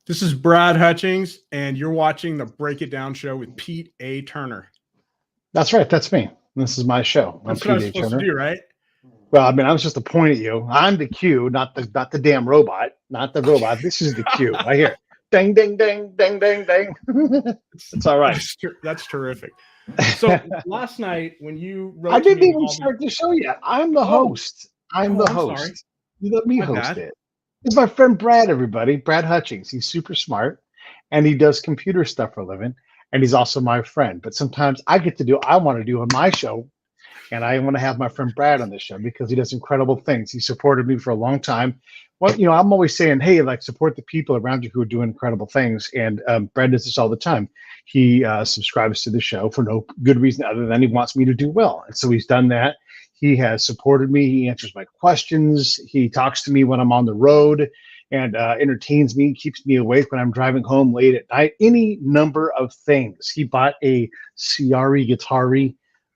This is Brad Hutchings, and you're watching the Break It Down show with Pete A. Turner. That's right. That's me. This is my show. That's what I was supposed to do, right? Well, I mean, I was just to point at you. I'm the cue, not the damn robot, not the robot. This is the cue. I hear it. Ding, ding, ding, ding, ding, ding. It's all right. That's terrific. So last night when you wrote I didn't even start the show yet. I'm the host. I'm the host. Sorry. You let me host it. It's my friend Brad, everybody. Brad Hutchings. He's super smart, and he does computer stuff for a living, and he's also my friend. But sometimes I get to do I want to do on my show, and I want to have my friend Brad on the show because he does incredible things. He supported me for a long time. Well, I'm always saying, hey, like, support the people around you who are doing incredible things. And Brad does this all the time. He subscribes to the show for no good reason other than he wants me to do well. And so he's done that. He has supported me. He answers my questions. He talks to me when I'm on the road and entertains me, keeps me awake when I'm driving home late at night, any number of things. He bought a CRE guitar,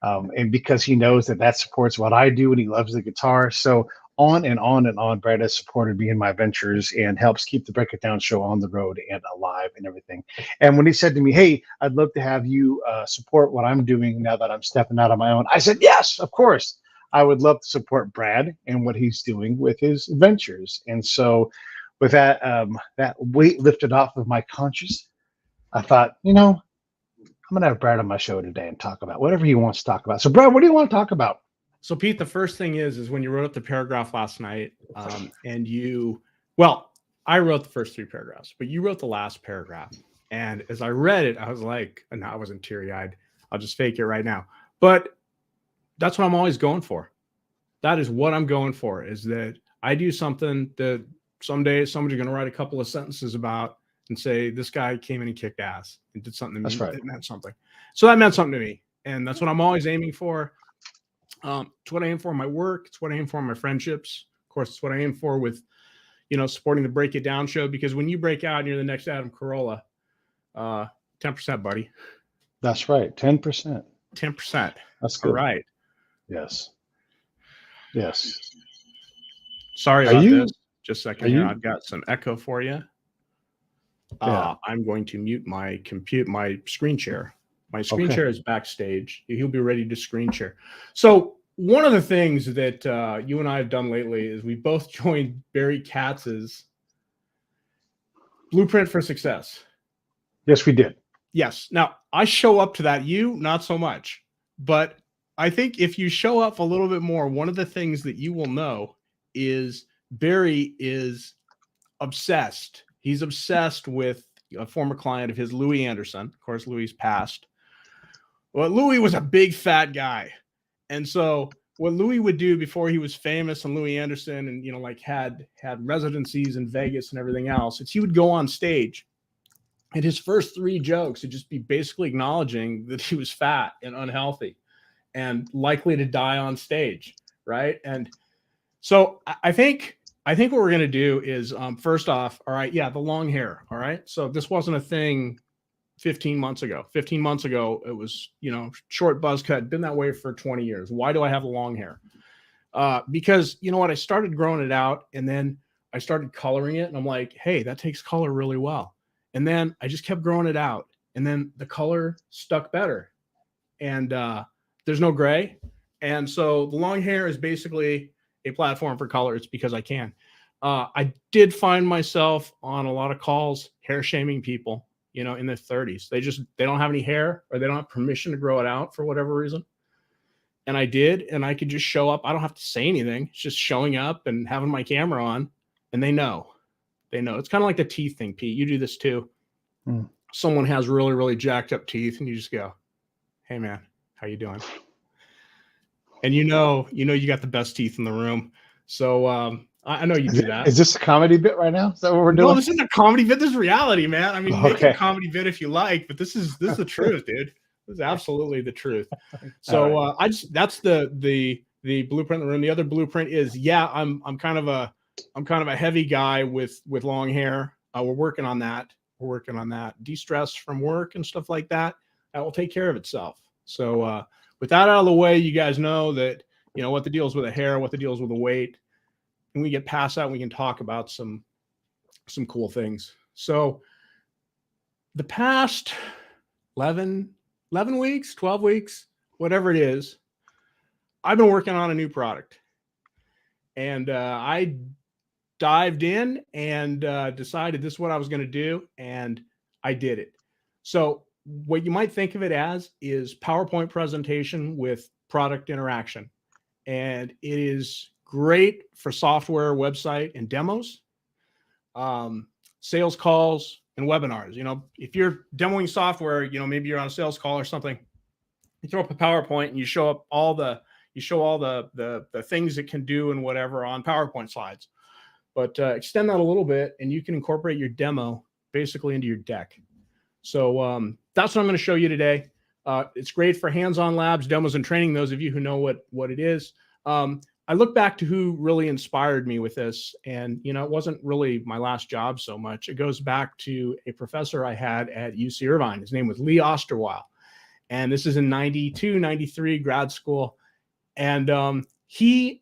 and because he knows that supports what I do and he loves the guitar. So on and on and on, Brad has supported me in my ventures and helps keep the Break It Down show on the road and alive and everything. And when he said to me, hey, I'd love to have you support what I'm doing now that I'm stepping out on my own, I said, yes, of course. I would love to support Brad and what he's doing with his ventures. And so with that weight lifted off of my conscience, I thought, I'm going to have Brad on my show today and talk about whatever he wants to talk about. So, Brad, what do you want to talk about? So, Pete, the first thing is when you wrote up the paragraph last night, and I wrote the first 3 paragraphs, but you wrote the last paragraph. And as I read it, I was like, no, I wasn't teary-eyed. I'll just fake it right now. But that's what I'm always going for. That is what I'm going for, is that I do something that someday somebody's going to write a couple of sentences about and say, this guy came in and kicked ass and did something to me that meant something. So that meant something to me. And that's what I'm always aiming for. It's what I aim for in my work. It's what I aim for in my friendships. Of course, it's what I aim for with, supporting the Break It Down show, because when you break out and you're the next Adam Carolla, 10%, buddy. That's right. 10%. 10%. That's good. All right. Yes. Sorry about this. Just a second here. I've got some echo for you. Yeah. I'm going to mute my screen share. My screen share is backstage. He'll be ready to screen share. So one of the things that you and I have done lately is we both joined Barry Katz's Blueprint for Success. Yes, we did. Yes. Now, I show up to that. You, not so much. But I think if you show up a little bit more, one of the things that you will know is Barry is obsessed. He's obsessed with a former client of his, Louis Anderson. Of course, Louis passed. Well, Louis was a big fat guy. And so what Louis would do before he was famous and Louis Anderson and, had residencies in Vegas and everything else, is he would go on stage and his first 3 jokes would just be basically acknowledging that he was fat and unhealthy and likely to die on stage. Right. And so I think what we're going to do is, first off, all right. Yeah. The long hair. All right. So this wasn't a thing 15 months ago. 15 months ago, it was, short buzz cut, been that way for 20 years. Why do I have long hair? Because you know what? I started growing it out and then I started coloring it and I'm like, hey, that takes color really well. And then I just kept growing it out and then the color stuck better and there's no gray. And so the long hair is basically a platform for color. It's because I can. I did find myself on a lot of calls, hair shaming people, in their 30s. They don't have any hair or they don't have permission to grow it out for whatever reason. And I did, and I could just show up. I don't have to say anything. It's just showing up and having my camera on and they know. It's kind of like the teeth thing, Pete. You do this too. Someone has really, really jacked up teeth and you just go, hey man, how you doing? And you got the best teeth in the room. So I know you do that. Is this a comedy bit right now? Is that what we're doing? No, this isn't a comedy bit. This is reality, man. I mean, make a comedy bit if you like, but this is the truth, dude. This is absolutely the truth. So that's the blueprint in the room. The other blueprint is, I'm kind of a heavy guy with long hair. We're working on that. De-stress from work and stuff like that. That will take care of itself. So with that out of the way, you guys know that, what the deal is with the hair, what the deal is with the weight. And we get past that, we can talk about some cool things. So the past 11 weeks, 12 weeks, whatever it is, I've been working on a new product. And I dived in and decided this is what I was going to do. And I did it. So what you might think of it as is PowerPoint presentation with product interaction. And it is great for software, website, and demos, sales calls, and webinars. You know, if you're demoing software, you know, maybe you're on a sales call or something, you throw up a PowerPoint and you show up all the things it can do and whatever on PowerPoint slides. But extend that a little bit and you can incorporate your demo basically into your deck. So that's what I'm going to show you today. It's great for hands-on labs, demos, and training, those of you who know what it is. I look back to who really inspired me with this. And, you know, it wasn't really my last job so much. It goes back to a professor I had at UC Irvine. His name was Lee Osterweil. And this is in 92, 93 grad school. And he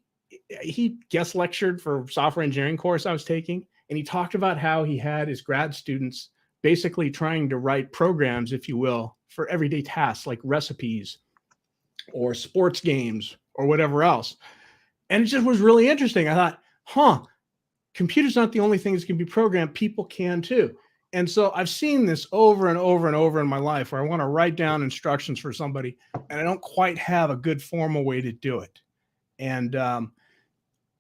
guest lectured for software engineering course I was taking. And he talked about how he had his grad students basically trying to write programs, if you will, for everyday tasks like recipes or sports games or whatever else. And it just was really interesting. I thought, computer's not the only thing that can be programmed. People can too. And so I've seen this over and over and over in my life where I want to write down instructions for somebody and I don't quite have a good formal way to do it. And a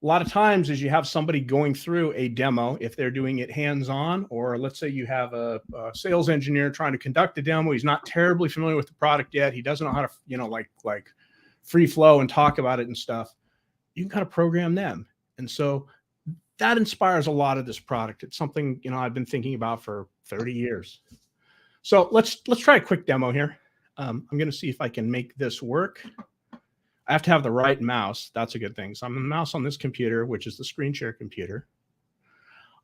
lot of times as you have somebody going through a demo, if they're doing it hands-on, or let's say you have a sales engineer trying to conduct a demo, he's not terribly familiar with the product yet. He doesn't know how to, you know, like free flow and talk about it and stuff. You can kind of program them. And so that inspires a lot of this product. It's something, you know, I've been thinking about for 30 years. So let's try a quick demo here. I'm going to see if I can make this work. I have to have the right mouse. That's a good thing. So I'm on the mouse on this computer, which is the screen share computer.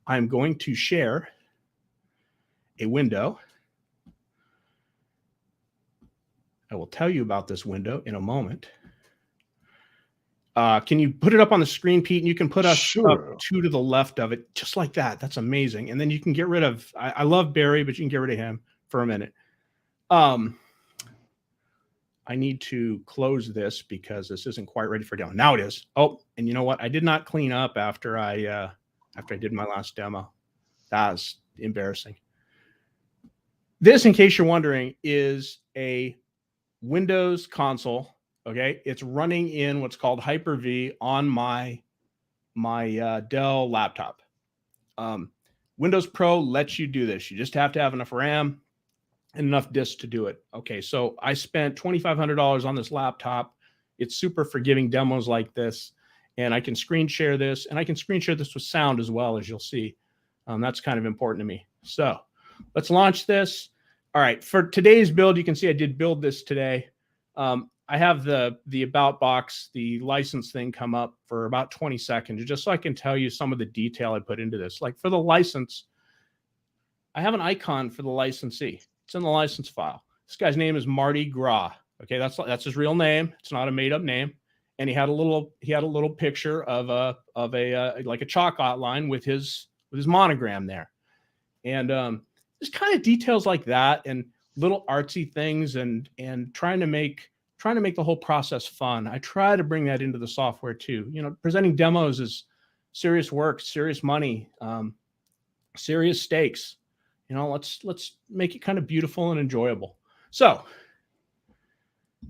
I'm going to share a window. I will tell you about this window in a moment. Can you put it up on the screen, Pete? And you can put us up 2 to the left of it, just like that. That's amazing. And then you can get rid of, I love Barry, but you can get rid of him for a minute. I need to close this because this isn't quite ready for demo. Now it is. Oh, and you know what? I did not clean up after I did my last demo. That was embarrassing. This, in case you're wondering, is a Windows console. Okay, it's running in what's called Hyper-V on my Dell laptop. Windows Pro lets you do this. You just have to have enough RAM and enough disk to do it. Okay, so I spent $2,500 on this laptop. It's super for giving demos like this, and I can screen share this, and I can screen share this with sound as well, as you'll see. That's kind of important to me. So let's launch this. All right, for today's build, you can see I did build this today. I have the about box, the license thing come up for about 20 seconds, just so I can tell you some of the detail I put into this. Like for the license, I have an icon for the licensee. It's in the license file. This guy's name is Marty Gra. Okay, that's his real name. It's not a made up name. And he had a little picture of a like a chalk outline with his monogram there. And just kind of details like that and little artsy things and trying to make the whole process fun. I try to bring that into the software too. You know, presenting demos is serious work, serious money, serious stakes. You know, let's make it kind of beautiful and enjoyable. So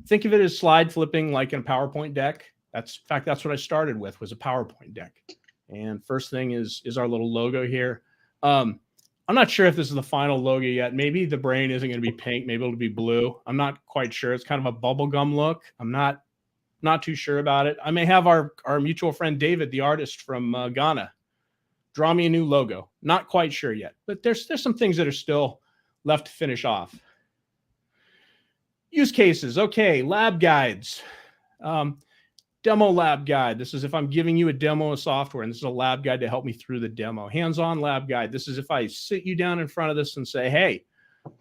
think of it as slide flipping like in a PowerPoint deck. In fact, that's what I started with, was a PowerPoint deck. And first thing is our little logo here. I'm not sure if this is the final logo yet. Maybe the brain isn't going to be pink. Maybe it'll be blue. I'm not quite sure. It's kind of a bubblegum look. I'm not too sure about it. I may have our mutual friend David, the artist from Ghana, draw me a new logo. Not quite sure yet. But there's some things that are still left to finish off. Use cases. Okay, lab guides. Demo lab guide. This is if I'm giving you a demo of software, and this is a lab guide to help me through the demo. Hands-on lab guide. This is if I sit you down in front of this and say, hey,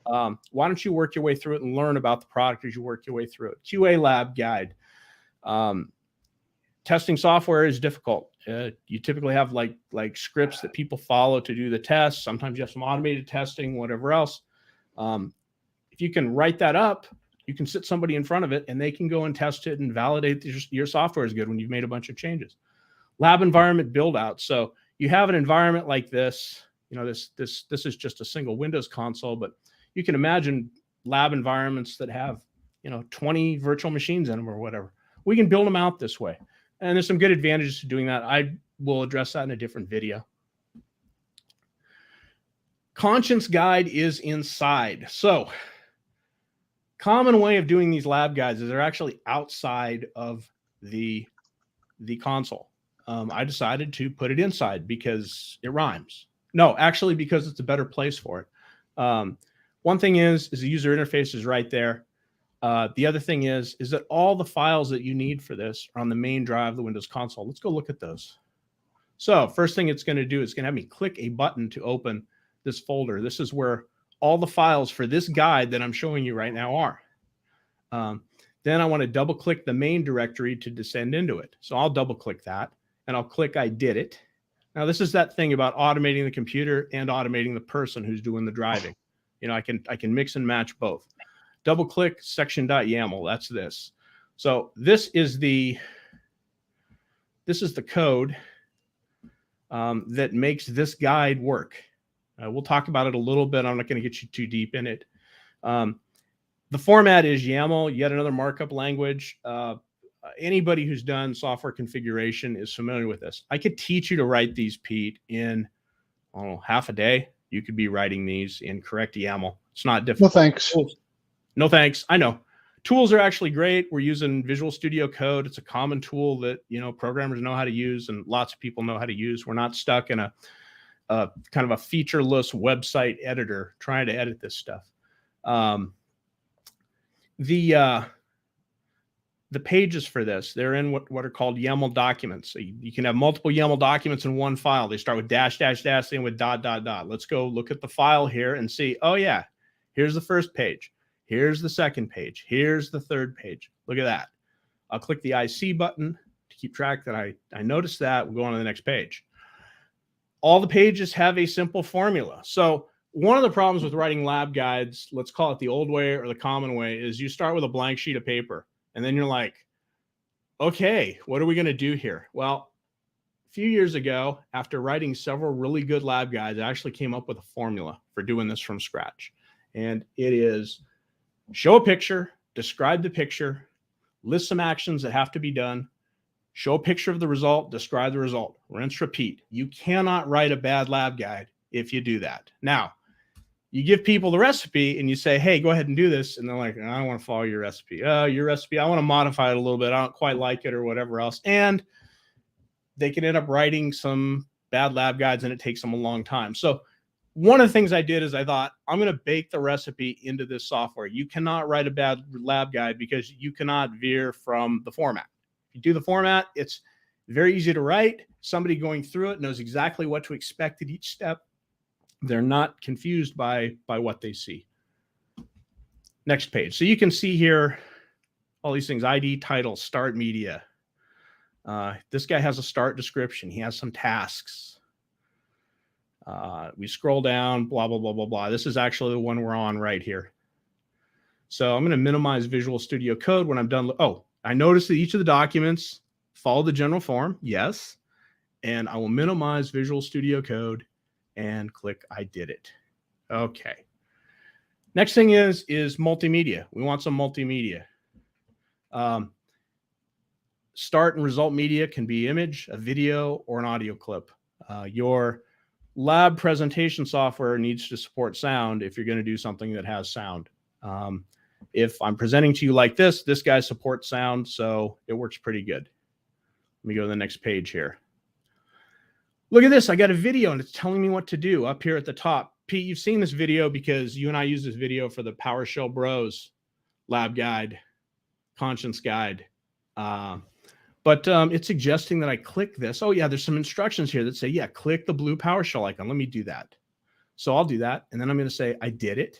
why don't you work your way through it and learn about the product as you work your way through it. QA lab guide. Testing software is difficult. You typically have like scripts that people follow to do the tests. Sometimes you have some automated testing, whatever else. If you can write that up, you can sit somebody in front of it and they can go and test it and validate your software is good when you've made a bunch of changes. Lab environment build out. So you have an environment like this. You know, this is just a single Windows console, but you can imagine lab environments that have, you know, 20 virtual machines in them or whatever. We can build them out this way. And there's some good advantages to doing that. I will address that in a different video. Conscience guide is inside. So common way of doing these lab guides is they're actually outside of the console. I decided to put it inside because it rhymes. No, actually, because it's a better place for it. One thing is the user interface is right there. The other thing is that all the files that you need for this are on the main drive of the Windows console. Let's go look at those. So first thing it's going to do is going to have me click a button to open this folder. This is where all the files for this guide that I'm showing you right now are. Then I want to double click the main directory to descend into it. So I'll double click that and I'll click I did it. Now this is that thing about automating the computer and automating the person who's doing the driving. You know, I can mix and match both. Double click section.yaml. That's this. So this is the code that makes this guide work. We'll talk about it a little bit. I'm not going to get you too deep in it. The format is YAML, yet another markup language. Anybody who's done software configuration is familiar with this. I could teach you to write these, Pete, in, I don't know, half a day. You could be writing these in correct YAML. It's not difficult. No thanks. No thanks. I know. Tools are actually great. We're using Visual Studio Code. It's a common tool that, you know, programmers know how to use and lots of people know how to use. We're not stuck in a kind of a featureless website editor trying to edit this stuff. The pages for this, they're in what are called YAML documents. So you can have multiple YAML documents in one file. They start with dash, dash, dash, and with dot, dot, dot. Let's go look at the file here and see, oh yeah, here's the first page. Here's the second page. Here's the third page. Look at that. I'll click the IC button to keep track that I noticed that. We'll go on to the next page. All the pages have a simple formula. So one of the problems with writing lab guides, let's call it the old way or the common way, is you start with a blank sheet of paper and then you're like, okay, what are we going to do here? Well, a few years ago, after writing several really good lab guides, I actually came up with a formula for doing this from scratch. And it is show a picture, describe the picture, list some actions that have to be done, show a picture of the result, describe the result, rinse, repeat. You cannot write a bad lab guide if you do that. Now, you give people the recipe and you say, hey, go ahead and do this. And they're like, I don't want to follow your recipe. Your recipe, I want to modify it a little bit. I don't quite like it or whatever else. And they can end up writing some bad lab guides and it takes them a long time. So one of the things I did is I thought, I'm going to bake the recipe into this software. You cannot write a bad lab guide because you cannot veer from the format. If you do the format, it's very easy to write. Somebody going through it knows exactly what to expect at each step. They're not confused by what they see. Next page. So you can see here all these things: ID, title, start media. This guy has a start description. He has some tasks. We scroll down, blah, blah, blah, blah, blah. This is actually the one we're on right here. So I'm going to minimize Visual Studio Code when I'm done. Oh, I noticed that each of the documents follow the general form. Yes. And I will minimize Visual Studio Code and click I did it. Okay. Next thing is multimedia. We want some multimedia. Start and result media can be image, a video, or an audio clip. Your lab presentation software needs to support sound if you're going to do something that has sound. If I'm presenting to you like this guy supports sound, so it works pretty good. Let me go to the next page here. Look at this. I got a video and it's telling me what to do up here at the top. Pete, you've seen this video because you and I use this video for the PowerShell Bros lab guide, conscience guide. But it's suggesting that I click this. Oh yeah, there's some instructions here that say, yeah, click the blue PowerShell icon. Let me do that. So I'll do that. And then I'm going to say, I did it.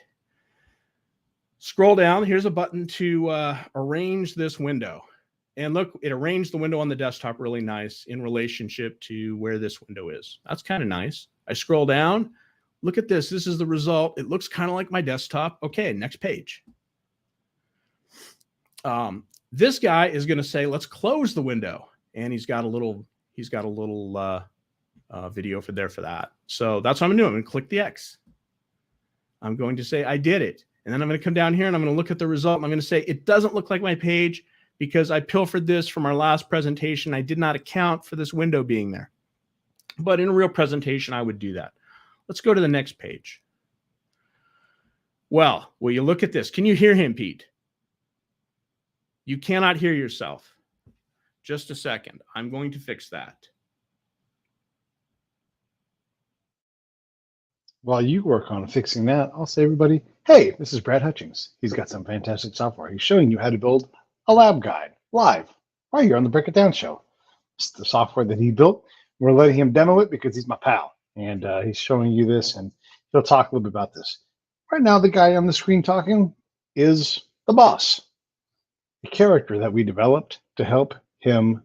Scroll down. Here's a button to arrange this window. And look, it arranged the window on the desktop really nice in relationship to where this window is. That's kind of nice. I scroll down. Look at this. This is the result. It looks kind of like my desktop. Okay, next page. This guy is going to say, let's close the window. And he's got a little video for that. So that's what I'm going to do. I'm going to click the X. I'm going to say, I did it. And then I'm going to come down here and I'm going to look at the result. And I'm going to say, it doesn't look like my page because I pilfered this from our last presentation. I did not account for this window being there. But in a real presentation, I would do that. Let's go to the next page. Well, will you look at this? Can you hear him, Pete? You cannot hear yourself. Just a second. I'm going to fix that. While you work on fixing that, I'll say, everybody, hey, this is Brad Hutchings. He's got some fantastic software. He's showing you how to build a lab guide live right here on the Break It Down show. It's the software that he built. We're letting him demo it because he's my pal. And he's showing you this, and he'll talk a little bit about this. Right now, the guy on the screen talking is the boss, the character that we developed to help him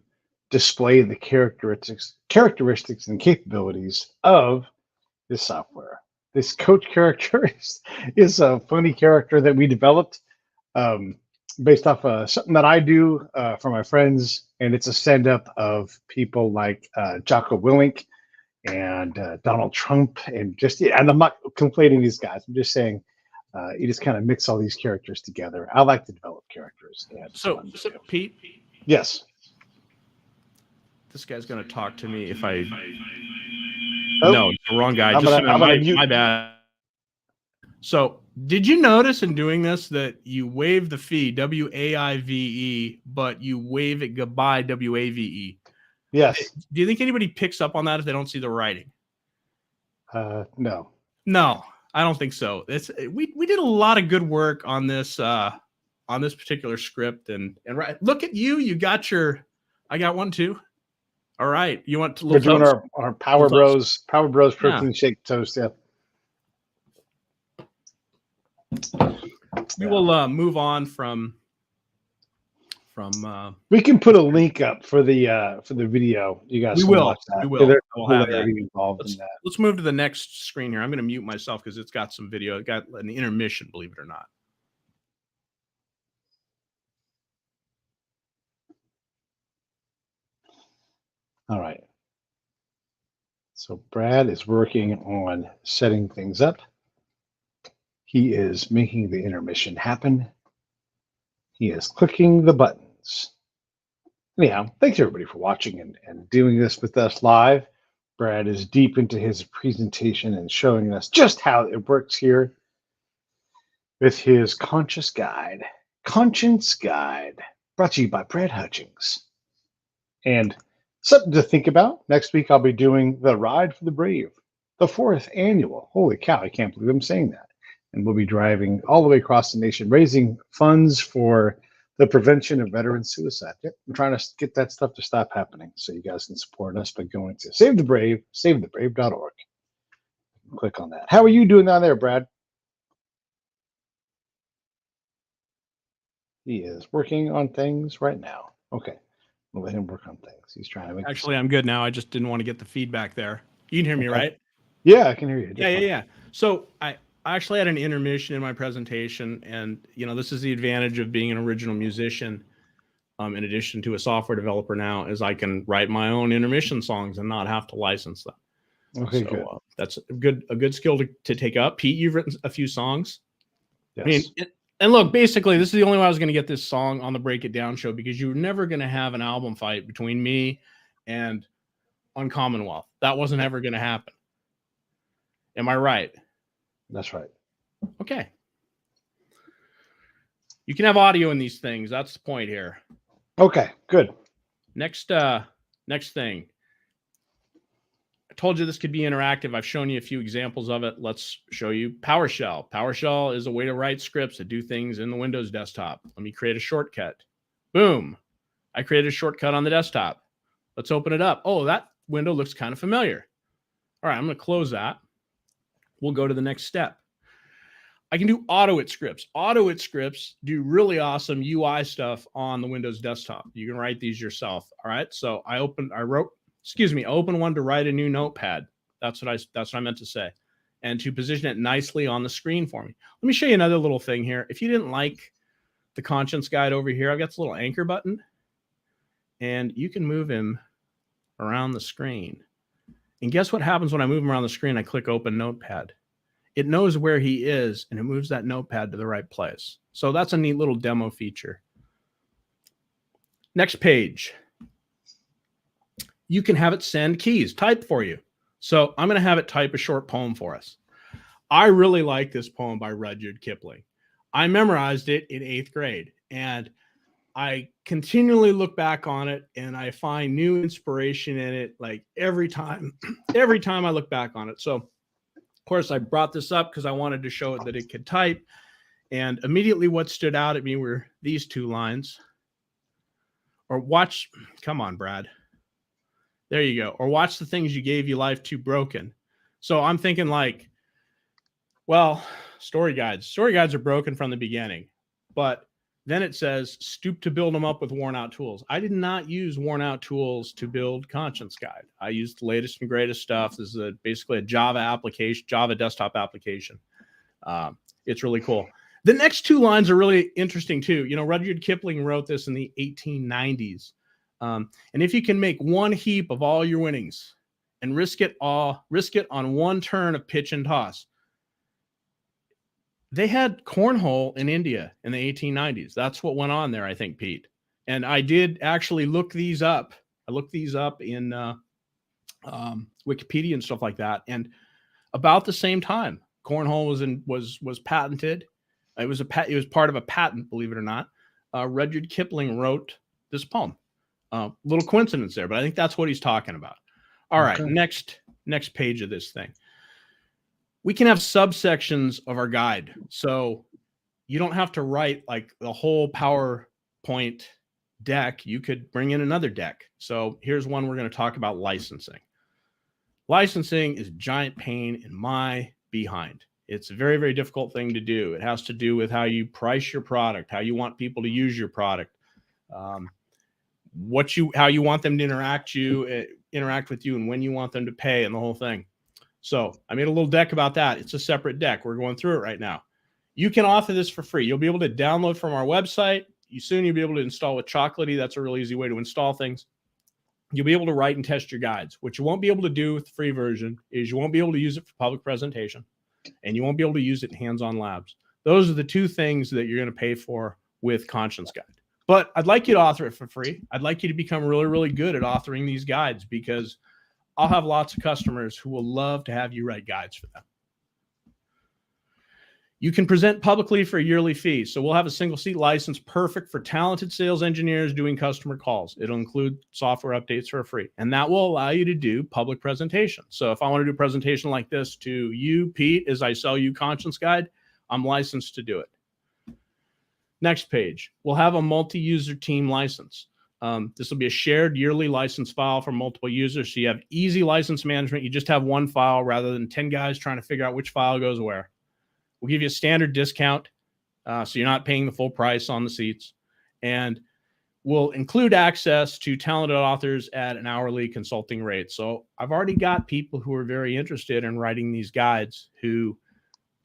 display the characteristics and capabilities of this software. This coach character is a funny character that we developed based off something that I do for my friends, and it's a stand-up of people like Jocko Willink and Donald Trump, and and I'm not conflating these guys. I'm just saying you just kind of mix all these characters together. I like to develop characters. So Pete? Yes. This guy's going to talk to me if I... Oh, no, the wrong guy. My bad. So did you notice in doing this that you waive the fee, W-A-I-V-E, but you wave it goodbye, W-A-V-E? Yes. Do you think anybody picks up on that if they don't see the writing? No. No, I don't think so. We did a lot of good work on this particular script, and right. Look at you. You got your. I got one too. All right. You want to? We're doing our Power Bros protein shake toast. Yeah. We will move on from. We can put a link up for the video. You guys can watch that. We will. We'll have that. Involved in that. Let's move to the next screen here. I'm going to mute myself because it's got some video. It got an intermission, believe it or not. All right. So Brad is working on setting things up. He is making the intermission happen. He is clicking the buttons. Anyhow, thanks everybody for watching and doing this with us live. Brad is deep into his presentation and showing us just how it works here with his conscience guide, brought to you by Brad Hutchings. And something to think about. Next week, I'll be doing the Ride for the Brave, the 4th annual. Holy cow, I can't believe I'm saying that. And we'll be driving all the way across the nation, raising funds for the prevention of veteran suicide. Yep, I'm trying to get that stuff to stop happening. So you guys can support us by going to savethebrave.org. Click on that. How are you doing down there, Brad? He is working on things right now. Okay. We'll let him work on things. He's trying to make. Actually, I'm good now. I just didn't want to get the feedback there. You can hear me, right? Yeah, I can hear you. Yeah. So I actually had an intermission in my presentation, and this is the advantage of being an original musician. In addition to a software developer now, is I can write my own intermission songs and not have to license them. Okay, so, good. That's a good skill to take up. Pete, you've written a few songs. Yes. I mean, and look, basically, this is the only way I was going to get this song on the Break It Down show, because you're never going to have an album fight between me and Uncommonwealth. That wasn't ever going to happen. Am I right? That's right. Okay. You can have audio in these things. That's the point here. Okay, good. Next thing. I told you this could be interactive. I've shown you a few examples of it. Let's show you PowerShell. PowerShell is a way to write scripts that do things in the Windows desktop. Let me create a shortcut. Boom. I created a shortcut on the desktop. Let's open it up. Oh, that window looks kind of familiar. All right, I'm going to close that. We'll go to the next step. I can do auto-it scripts. Auto-it scripts do really awesome UI stuff on the Windows desktop. You can write these yourself. All right. So I opened one to write a new notepad. That's what I meant to say. And to position it nicely on the screen for me. Let me show you another little thing here. If you didn't like the conscience guide over here, I've got this little anchor button, and you can move him around the screen. And guess what happens when I move him around the screen? I click open notepad. It knows where he is, and it moves that notepad to the right place. So that's a neat little demo feature. Next page. You can have it send keys, type for you. So I'm going to have it type a short poem for us. I really like this poem by Rudyard Kipling. I memorized it in 8th grade, and I continually look back on it, and I find new inspiration in it, like every time I look back on it. So, of course, I brought this up because I wanted to show it that it could type, and immediately what stood out at me were these 2 lines. Or watch, come on, Brad. There you go. Or watch the things you gave your life too broken. So I'm thinking like, well, story guides are broken from the beginning, but then it says stoop to build them up with worn out tools. I did not use worn out tools to build Conscience Guide. I used the latest and greatest stuff. This is basically a Java application, Java desktop application. It's really cool. The next 2 lines are really interesting too. You know, Rudyard Kipling wrote this in the 1890s. And if you can make one heap of all your winnings and risk it on one turn of pitch and toss. They had cornhole in India in the 1890s. That's what went on there, I think, Pete. And I did actually look these up. I looked these up in Wikipedia and stuff like that. And about the same time, cornhole was patented. It was part of a patent, believe it or not. Rudyard Kipling wrote this poem. Little coincidence there, but I think that's what he's talking about. All right, next page of this thing. We can have subsections of our guide. So you don't have to write like the whole PowerPoint deck. You could bring in another deck. So here's one we're going to talk about: licensing. Licensing is a giant pain in my behind. It's a very, very difficult thing to do. It has to do with how you price your product, how you want people to use your product, how you want them to interact with you, and when you want them to pay, and the whole thing. So I made a little deck about that. It's a separate deck. We're going through it right now. You can author this for free. You'll be able to download from our website. You'll be able to install with Chocolatey. That's a really easy way to install things. You'll be able to write and test your guides. What you won't be able to do with the free version is you won't be able to use it for public presentation, and you won't be able to use it in hands-on labs. Those are the 2 things that you're going to pay for with Conscience Guide. But I'd like you to author it for free. I'd like you to become really, really good at authoring these guides, because I'll have lots of customers who will love to have you write guides for them. You can present publicly for a yearly fee. So we'll have a single seat license, perfect for talented sales engineers doing customer calls. It'll include software updates for free, and that will allow you to do public presentation. So if I want to do a presentation like this to you, Pete, as I sell you Conscience Guide, I'm licensed to do it. Next page, we'll have a multi-user team license. This will be a shared yearly license file for multiple users. So you have easy license management. You just have one file rather than 10 guys trying to figure out which file goes where. We'll give you a standard discount, so you're not paying the full price on the seats. And we'll include access to talented authors at an hourly consulting rate. So I've already got people who are very interested in writing these guides who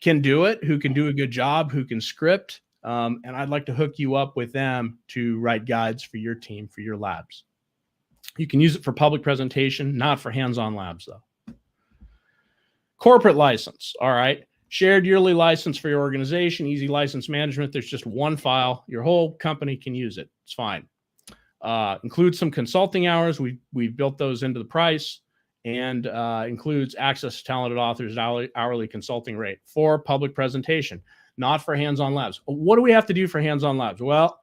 can do it, who can do a good job, who can script. And I'd like to hook you up with them to write guides for your team, for your labs. You can use it for public presentation, not for hands-on labs, though. Corporate license, all right. Shared yearly license for your organization, easy license management. There's just one file. Your whole company can use it. It's fine. Includes some consulting hours. We've built those into the price, and includes access to talented authors at hourly consulting rate for public presentation, not for hands-on labs. What do we have to do for hands-on labs? Well,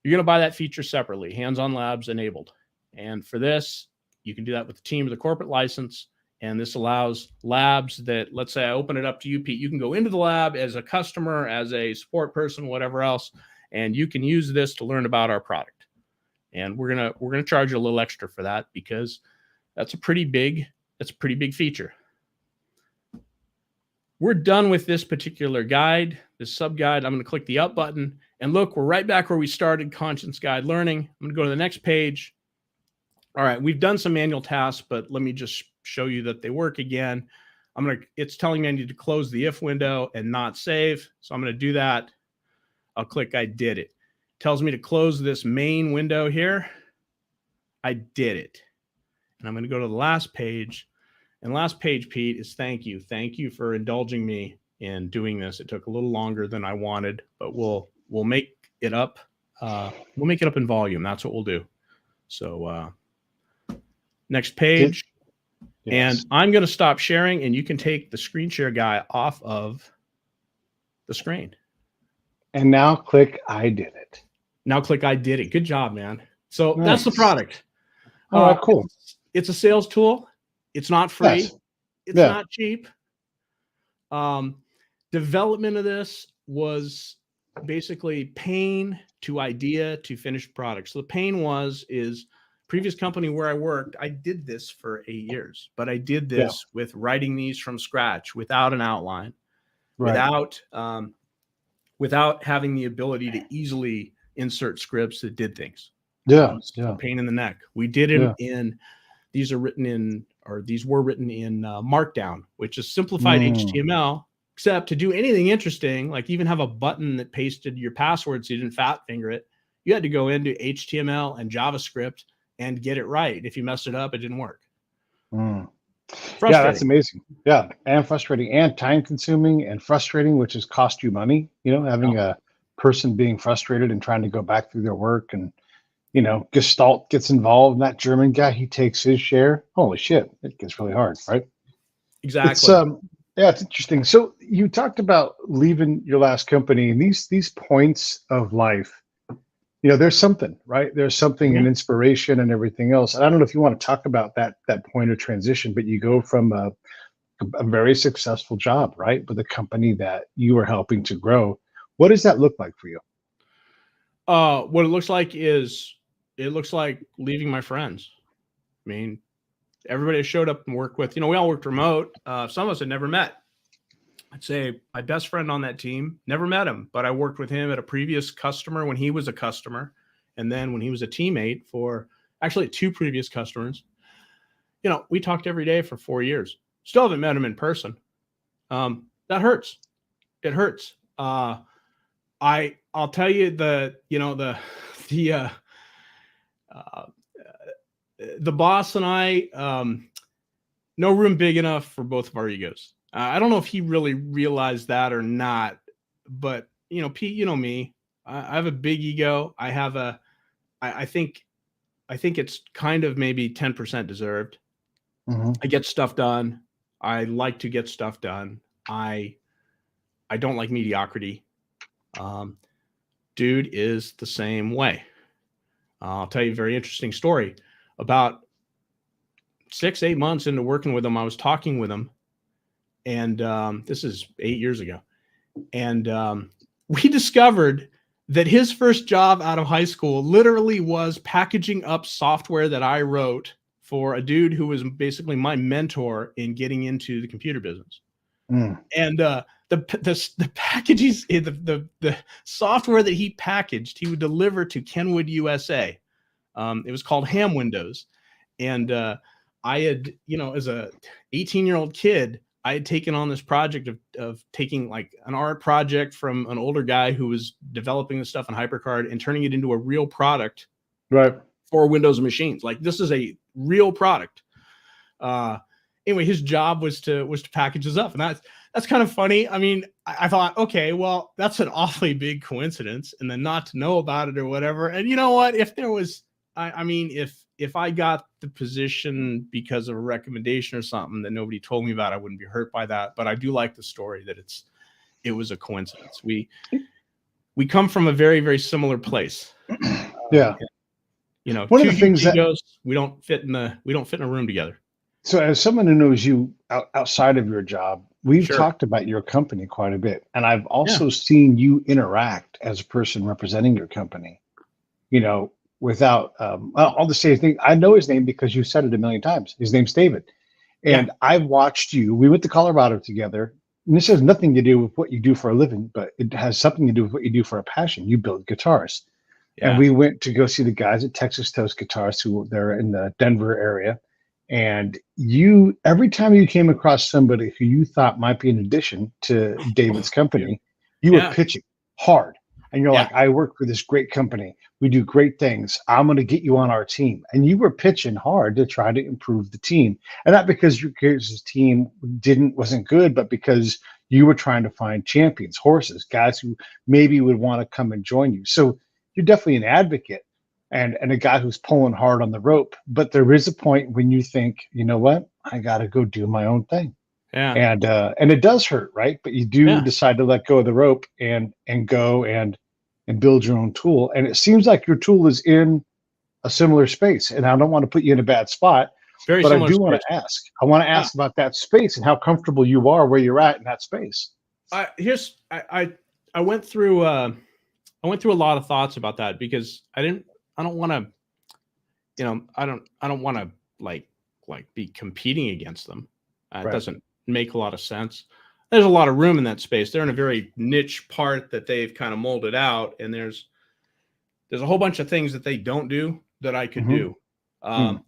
you're going to buy that feature separately, hands-on labs enabled. And for this, you can do that with the team with a corporate license. And this allows labs that, let's say I open it up to you, Pete, you can go into the lab as a customer, as a support person, whatever else, and you can use this to learn about our product. And we're gonna charge you a little extra for that, because that's a pretty big feature. we're done with this particular guide, this sub guide. I'm going to click the up button and look, we're right back where we started, Conscience Guide Learning. I'm going to go to the next page. All right, we've done some manual tasks, but let me just show you that they work again. It's telling me I need to close the if window and not save. So I'm going to do that. I'll click I did it. Tells me to close this main window here. I did it. And I'm going to go to the last page. And last page, Pete, is thank you. Thank you for indulging me in doing this. It took a little longer than I wanted, but we'll make it up. We'll make it up in volume. That's what we'll do. So next page. Yes. And I'm going to stop sharing, and you can take the screen share guy off of the screen. And now click I did it. Now click I did it. Good job, man. So that's the product. All right, cool. It's a sales tool. It's not free. Yes. It's not cheap. Development of this was basically pain to idea to finished product. So the pain is previous company where I worked, I did this for 8 years, but I did this with writing these from scratch without an outline, without having the ability to easily insert scripts that did things. Pain in the neck. We did it in, these were written in Markdown, which is simplified HTML, except to do anything interesting, like even have a button that pasted your password so you didn't fat finger it, you had to go into HTML and JavaScript and get it right. If you messed it up, it didn't work. Yeah, that's amazing. Yeah, and frustrating and time consuming and frustrating, which has cost you money, having a person being frustrated and trying to go back through their work, and Gestalt gets involved, and that German guy, he takes his share. Holy shit, it gets really hard, right? Exactly. It's interesting. So you talked about leaving your last company, and these points of life, there's something, right? There's something in inspiration and everything else. And I don't know if you want to talk about that point of transition, but you go from a very successful job, right, with a company that you are helping to grow. What does that look like for you? What it looks like is leaving my friends. I mean, everybody I showed up and worked with, we all worked remote. Some of us had never met. I'd say my best friend on that team, never met him, but I worked with him at a previous customer when he was a customer. And then when he was a teammate for actually 2 previous customers, we talked every day for 4 years. Still haven't met him in person. That hurts. It hurts. I'll tell you the boss and I, no room big enough for both of our egos. I don't know if he really realized that or not, but Pete, me, I have a big ego. I think it's kind of maybe 10% deserved. I get stuff done. I like to get stuff done. I don't like mediocrity. Dude is the same way. I'll tell you a very interesting story. About 6-8 months into working with him, I was talking with him, and this is 8 years ago. And we discovered that his first job out of high school literally was packaging up software that I wrote for a dude who was basically my mentor in getting into the computer business. And the packages, the software that he packaged, he would deliver to Kenwood, USA. It was called Ham Windows. And I had, as a 18-year-old kid, I had taken on this project of taking like an art project from an older guy who was developing the stuff in HyperCard and turning it into a real product for Windows machines. Like, this is a real product. Anyway, his job was to package this up, and that's kind of funny. I mean, I thought, okay, well, that's an awfully big coincidence, and then not to know about it or whatever. And you know what? If there was, if I got the position because of a recommendation or something that nobody told me about, I wouldn't be hurt by that. But I do like the story that it was a coincidence. We come from a very, very similar place. Yeah. One of the things egos, we don't fit in a room together. So as someone who knows you outside of your job, we've talked about your company quite a bit. And I've also seen you interact as a person representing your company, without, I'll just say his name. I know his name because you said it a million times. His name's David. And I've watched you. We went to Colorado together. and this has nothing to do with what you do for a living, but it has something to do with what you do for a passion. You build guitars. And Yeah. we went to go see the guys at Texas Toast Guitars, who they're in the Denver area. And you, every time you came across somebody who you thought might be an addition to David's Oh, dude. company, you were Yeah. pitching hard. And you're Yeah. like, I work for this great company. We do great things. I'm going to get you on our team. And you were pitching hard to try to improve the team. And not because your guys' team wasn't good, but because you were trying to find champions, horses, guys who maybe would want to come and join you. So you're definitely an advocate and a guy who's pulling hard on the rope. But there is a point when you think, you know what, I got to go do my own thing. Yeah. And it does hurt, right? But you do Yeah. decide to let go of the rope and go and build your own tool. And it seems like your tool is in a similar space. And I don't want to put you in a bad spot, Very but I similar do want space. to ask. I want to ask about that space and how comfortable you are where you're at in that space. I went through a lot of thoughts about that because I don't want to, I don't want to like be competing against them. It doesn't make a lot of sense. There's a lot of room in that space. They're in a very niche part that they've kind of molded out, and there's a whole bunch of things that they don't do that I could do. I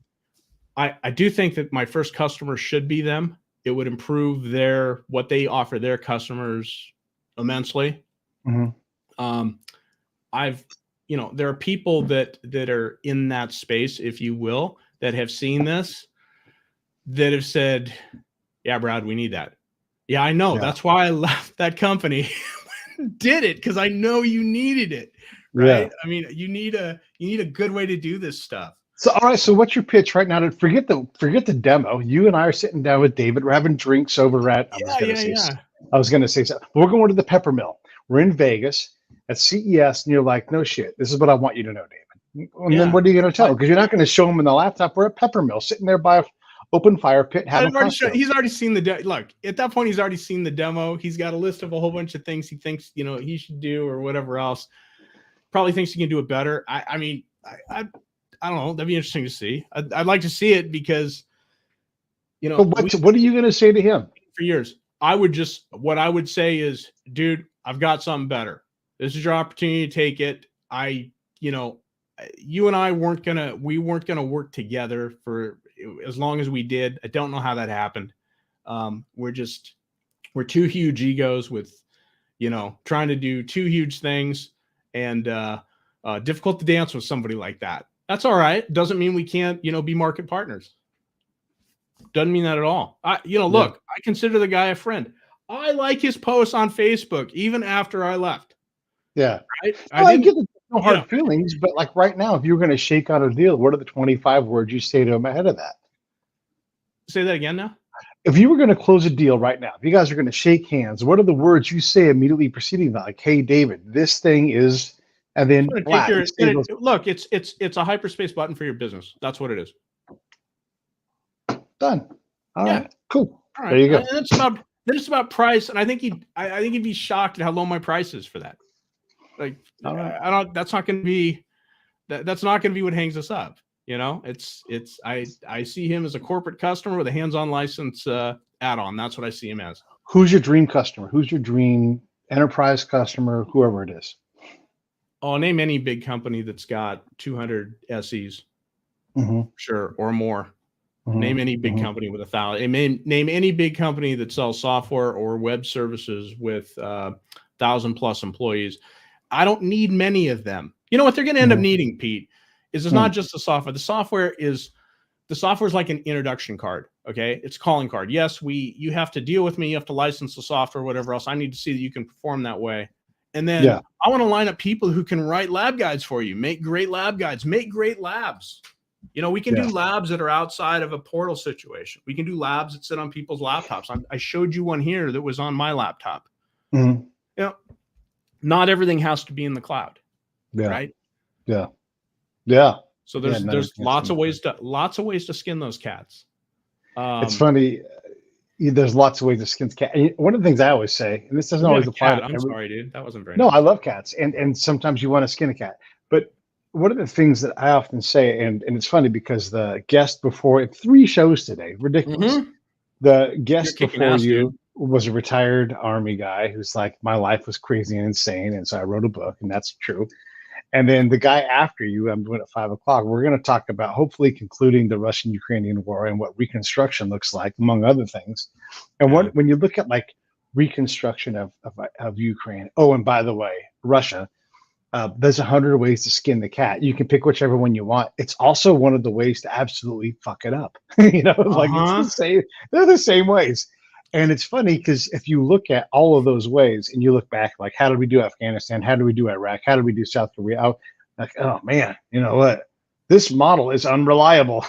do think that my first customer should be them. It would improve what they offer their customers immensely. There are people that are in that space, if you will, that have seen this, that have said, yeah, Brad, we need that. Yeah, I know. Yeah. That's why I left that company. Did it because I know you needed it, right? Yeah. I mean, you need a good way to do this stuff. So, all right. So, what's your pitch right now? To forget the demo. You and I are sitting down with David. We're having drinks over at. I was going to say something. We're going to the Peppermill. We're in Vegas at CES, and you're like, no shit. This is what I want you to know, David. And then what are you going to tell? Because you're not going to show him in the laptop. We're at Peppermill, sitting there by a open fire pit. He's already seen the look. At that point, he's already seen the demo. He's got a list of a whole bunch of things he thinks he should do or whatever else. Probably thinks he can do it better. I mean, I don't know. That'd be interesting to see. I'd like to see it because But what are you going to say to him? For years, what I would say is, dude, I've got something better. This is your opportunity to take it. You and I weren't gonna work together for as long as we did. I don't know how that happened. We're two huge egos with, trying to do two huge things, and difficult to dance with somebody like that. That's all right. Doesn't mean we can't, be market partners. Doesn't mean that at all. Look, I consider the guy a friend. I like his posts on Facebook, even after I left. Yeah. Right? I get it. No hard feelings, but like right now, if you were going to shake out a deal, what are the 25 words you say to him ahead of that? Say that again now. If you were going to close a deal right now, if you guys are going to shake hands, what are the words you say immediately preceding that? Like, hey, David, this thing is, and then look, it's a hyperspace button for your business. That's what it is. Done. All right. Cool. All right. There you go. And it's about price, and I think he'd be shocked at how low my price is for that. Like, that's not going to be what hangs us up. I see him as a corporate customer with a hands-on license add-on. That's what I see him as. Who's your dream customer? Who's your dream enterprise customer? Whoever it is. Oh, name any big company that's got 200 SEs, sure, or more. Name any big company with 1,000. Name any big company that sells software or web services with 1,000+ employees. I don't need many of them. You know what they're going to end up needing, Pete, is it's not just the software. The software is like an introduction card. Okay. It's a calling card. Yes, you have to deal with me. You have to license the software, whatever else. I need to see that you can perform that way. And then I want to line up people who can write lab guides for you, make great lab guides, make great labs. We can do labs that are outside of a portal situation. We can do labs that sit on people's laptops. I showed you one here that was on my laptop. Not everything has to be in the cloud. Right. Yeah. So there's lots of ways to skin those cats. It's funny. There's lots of ways to skin cats. One of the things I always say, and this doesn't always apply. I'm sorry, dude. That wasn't very. No, nice. I love cats, and sometimes you want to skin a cat. But one of the things that I often say, and it's funny because the guest before 3 shows today, ridiculous. The guest before you, was a retired Army guy who's like, my life was crazy and insane, and so I wrote a book, and that's true. And then the guy after you, I'm doing at 5 o'clock. We're going to talk about hopefully concluding the Russian-Ukrainian war and what reconstruction looks like, among other things. And when you look at like reconstruction of Ukraine, oh, and by the way, Russia, there's 100 ways to skin the cat. You can pick whichever one you want. It's also one of the ways to absolutely fuck it up. Like it's the same. They're the same ways. And it's funny because if you look at all of those ways and you look back, like, how did we do Afghanistan? How did we do Iraq? How did we do South Korea? Like, oh man, you know what? This model is unreliable.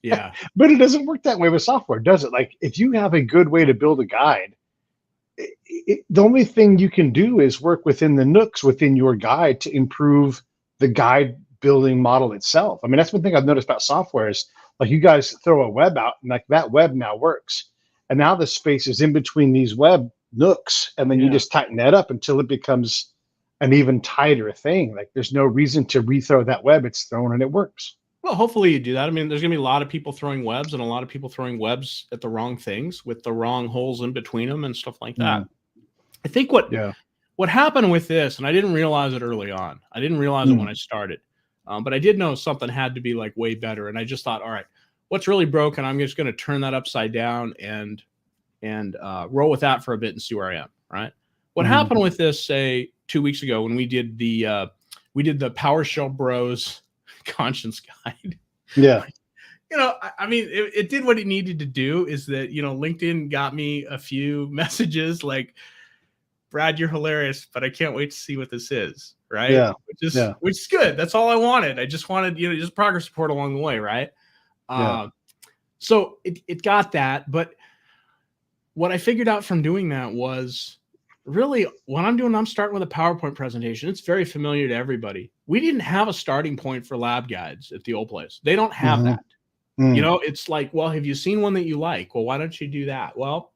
Yeah. But it doesn't work that way with software, does it? Like, if you have a good way to build a guide, the only thing you can do is work within the nooks within your guide to improve the guide building model itself. I mean, that's one thing I've noticed about software is, like, you guys throw a web out and like that web now works. And now the space is in between these web nooks, and then you just tighten that up until it becomes an even tighter thing. Like, there's no reason to rethrow that web. It's thrown and it works. Well, hopefully you do that. I mean, there's going to be a lot of people throwing webs and a lot of people throwing webs at the wrong things with the wrong holes in between them and stuff like that. I think what happened with this, and I didn't realize it early on. I didn't realize it when I started, but I did know something had to be like way better. And I just thought, all right, what's really broken? I'm just going to turn that upside down and roll with that for a bit and see where I am. Right. What happened with this, say 2 weeks ago when we did the PowerShell Bros conscience guide. Yeah. You know, I mean, it did what it needed to do. Is that, you know, LinkedIn got me a few messages like, Brad, you're hilarious, but I can't wait to see what this is. Right. Yeah. Which is good. That's all I wanted. I just wanted, you know, just progress report along the way. Right. So it got that. But what I figured out from doing that was really what I'm starting with a PowerPoint presentation. It's very familiar to everybody. We didn't have a starting point for lab guides at the old place. They don't have that. You know, it's like, well, have you seen one that you like? Well, why don't you do that? Well,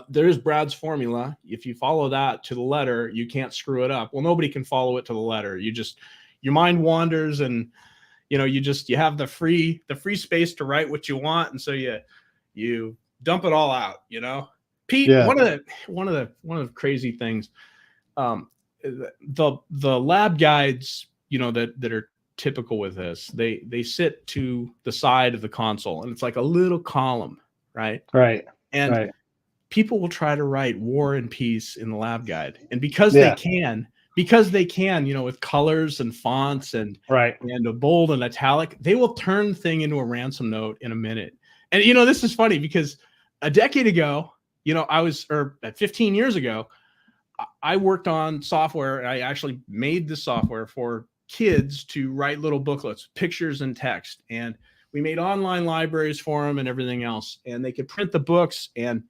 there's Brad's formula. If you follow that to the letter, you can't screw it up. Well, nobody can follow it to the letter. Your mind wanders, and you know, you have the free space to write what you want, and so you dump it all out. You know, Pete. One of the crazy things, the lab guides, you know, that are typical with this, they sit to the side of the console, and it's like a little column, right? And people will try to write War and Peace in the lab guide, and because they can, you know, with colors and fonts and a bold and italic, they will turn the thing into a ransom note in a minute. And you know, this is funny because a decade ago, you know, 15 years ago, I worked on software. I actually made the software for kids to write little booklets, pictures and text, and we made online libraries for them and everything else, and they could print the books, and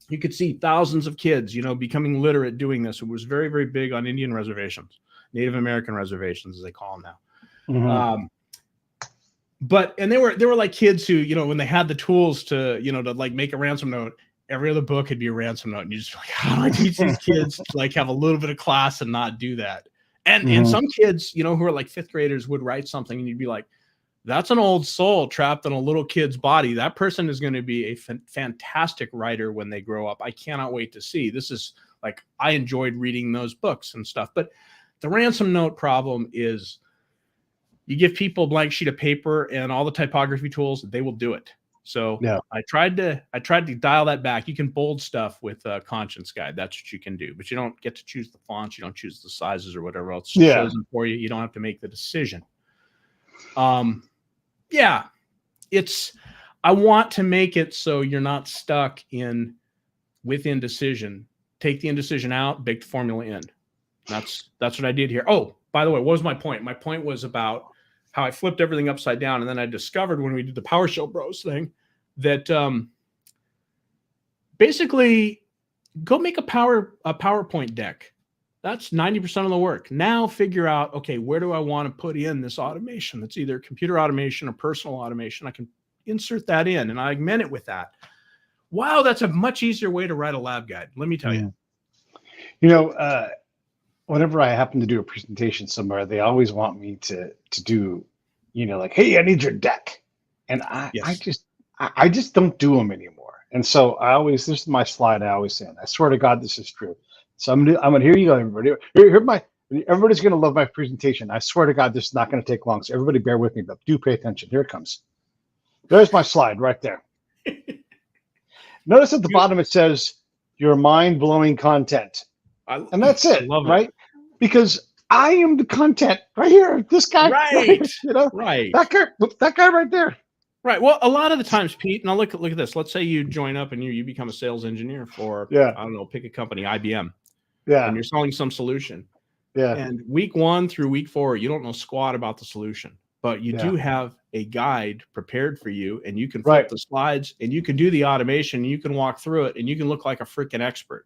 you could see thousands of kids, you know, becoming literate doing this. It was very, very big on Indian reservations, Native American reservations, as they call them now. And they were like kids who, you know, when they had the tools to, you know, to like make a ransom note, every other book could be a ransom note. And you just like, how do I teach these kids to like have a little bit of class and not do that? And some kids, you know, who are like fifth graders would write something and you'd be like, that's an old soul trapped in a little kid's body. That person is going to be a fantastic writer when they grow up. I cannot wait to see. This is like, I enjoyed reading those books and stuff. But the ransom note problem is you give people a blank sheet of paper and all the typography tools, they will do it. So I tried to dial that back. You can bold stuff with Conscience Guide. That's what you can do, but you don't get to choose the fonts. You don't choose the sizes or whatever else chosen for you. You don't have to make the decision. I want to make it so you're not stuck with indecision. Take the indecision out, bake the formula in. That's what I did here. Oh, by the way, what was my point? My point was about how I flipped everything upside down. And then I discovered when we did the PowerShell Bros thing that basically go make a PowerPoint deck. That's 90% of the work. Now figure out, okay, where do I want to put in this automation? That's either computer automation or personal automation. I can insert that in and I augment it with that. Wow, that's a much easier way to write a lab guide. Let me tell you. You know, whenever I happen to do a presentation somewhere, they always want me to do, you know, like, hey, I need your deck. And I just don't do them anymore. And so this is my slide I always say, and I swear to God, this is true. So I'm gonna here you go, everybody. Everybody's gonna love my presentation. I swear to God, this is not gonna take long. So everybody bear with me, but do pay attention. Here it comes. There's my slide right there. Notice at the bottom it says your mind-blowing content. And that's it, right? Because I am the content right here. This guy, right? Right. That guy right there. Right. Well, a lot of the times, Pete. Now look at this. Let's say you join up and you become a sales engineer for I don't know, pick a company, IBM. Yeah. And you're selling some solution. Yeah. And week 1 through week 4, you don't know squat about the solution, but you do have a guide prepared for you, and you can flip the slides, and you can do the automation, and you can walk through it, and you can look like a freaking expert.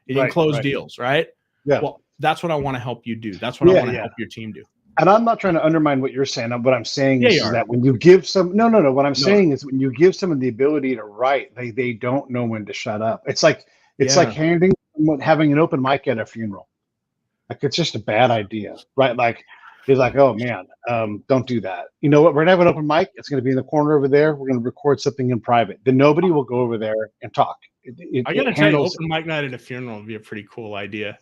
And you can close deals, right? Yeah. Well, that's what I want to help you do. That's what I want to help your team do. And I'm not trying to undermine what you're saying. What I'm saying is that when you give some, no. What I'm saying is when you give someone the ability to write, they don't know when to shut up. It's like having an open mic at a funeral. Like, it's just a bad idea, right? Like, he's like, oh man, don't do that. You know what? We're gonna have an open mic. It's gonna be in the corner over there. We're gonna record something in private. Then nobody will go over there and talk. I gotta tell you, open mic night at a funeral would be a pretty cool idea.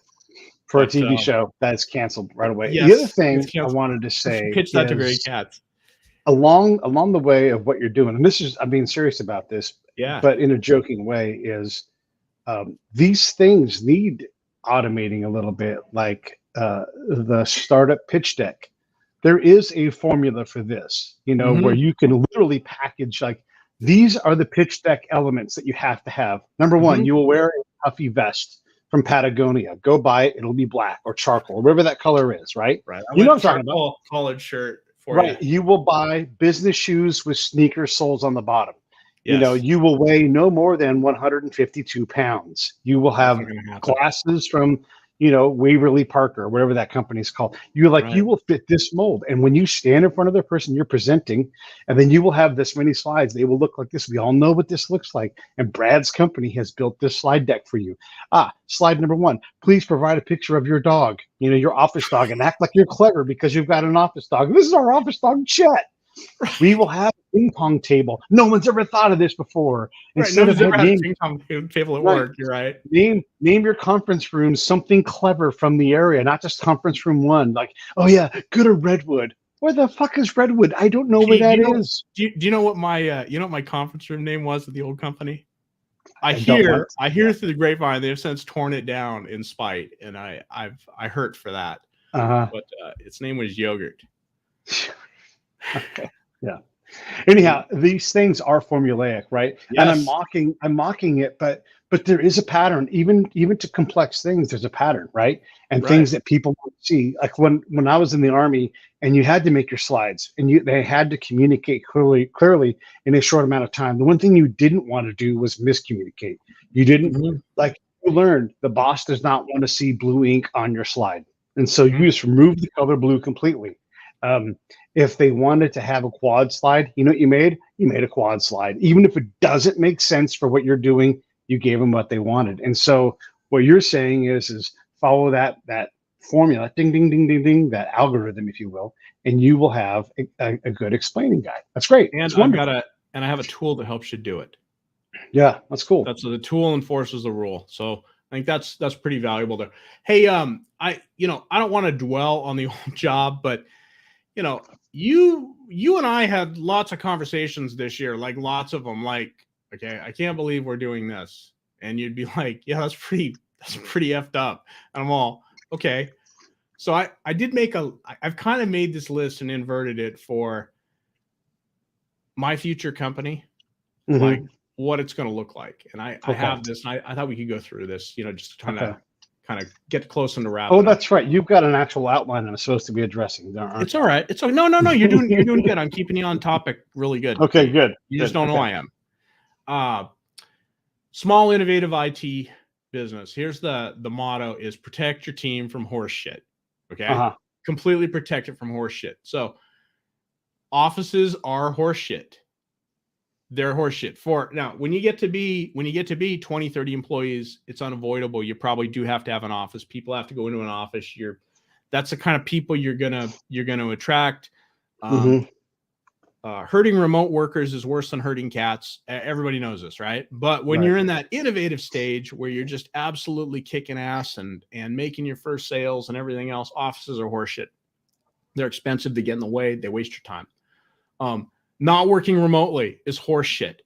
For a TV show that is canceled right away. Yes, the other thing I wanted to say pitch that to Gray Cats. Along the way of what you're doing, and I'm being serious about this, but in a joking way, is these things need automating a little bit, like the startup pitch deck. There is a formula for this, where you can literally package, like, these are the pitch deck elements that you have to have. Number one, you will wear a puffy vest from Patagonia. Go buy it. It'll be black or charcoal, whatever that color is, right? Right. You know what I'm talking about. Collared shirt for you. You will buy business shoes with sneaker soles on the bottom. Yes. You will weigh no more than 152 pounds. You will have glasses from, Waverly Parker, whatever that company's called. You will fit this mold. And when you stand in front of the person you're presenting, and then you will have this many slides, they will look like this. We all know what this looks like. And Brad's company has built this slide deck for you. Slide number 1, please provide a picture of your dog, your office dog, and act like you're clever because you've got an office dog. This is our office dog, Chet. We will have a ping pong table. No one's ever thought of this before. Instead of having a ping pong table at work, you're right. Name your conference room something clever from the area, not just conference room 1. Like, oh yeah, go to Redwood. Where the fuck is Redwood? I don't know where that is. Do you know what my conference room name was at the old company? I hear through the grapevine they have since torn it down in spite, and I hurt for that. But its name was Yogurt. Okay. Yeah. Anyhow, these things are formulaic, right? Yes. And I'm mocking it, but there is a pattern. Even to complex things, there's a pattern, right? And things that people won't see. Like when I was in the Army, and you had to make your slides, and they had to communicate clearly in a short amount of time. The one thing you didn't want to do was miscommunicate. You didn't you learned the boss does not want to see blue ink on your slide, and so you just remove the color blue completely. If they wanted to have a quad slide, you know what you made? You made a quad slide. Even if it doesn't make sense for what you're doing, you gave them what they wanted. And so what you're saying is follow that formula, ding, ding, ding, ding, ding, that algorithm, if you will, and you will have a good explaining guide. That's great. And I have a tool that helps you do it. Yeah, that's cool. That's the tool enforces the rule. So I think that's pretty valuable there. Hey, I don't want to dwell on the old job, but you and I had lots of conversations this year, like lots of them, like, okay, I can't believe we're doing this. And you'd be like, yeah, that's pretty effed up. And I'm all, okay. So I've kind of made this list and inverted it for my future company, like what it's going to look like. And I have this, and I thought we could go through this, just to kind of get close and to wrap. Oh, that's right. You've got an actual outline I'm supposed to be addressing. It's all right. No. You're doing good. I'm keeping you on topic. Really good. Okay, good. You just don't know I am. Small innovative IT business. Here's the motto is protect your team from horse shit. Okay. Completely protect it from horse shit. So offices are horse shit. They're horseshit. Now, when you get to be 20, 30 employees, it's unavoidable. You probably do have to have an office. People have to go into an office. That's the kind of people you're gonna attract. hurting remote workers is worse than hurting cats. Everybody knows this, right? But when you're in that innovative stage where you're just absolutely kicking ass and making your first sales and everything else, offices are horseshit. They're expensive. They get in the way. They waste your time. Not working remotely is horseshit.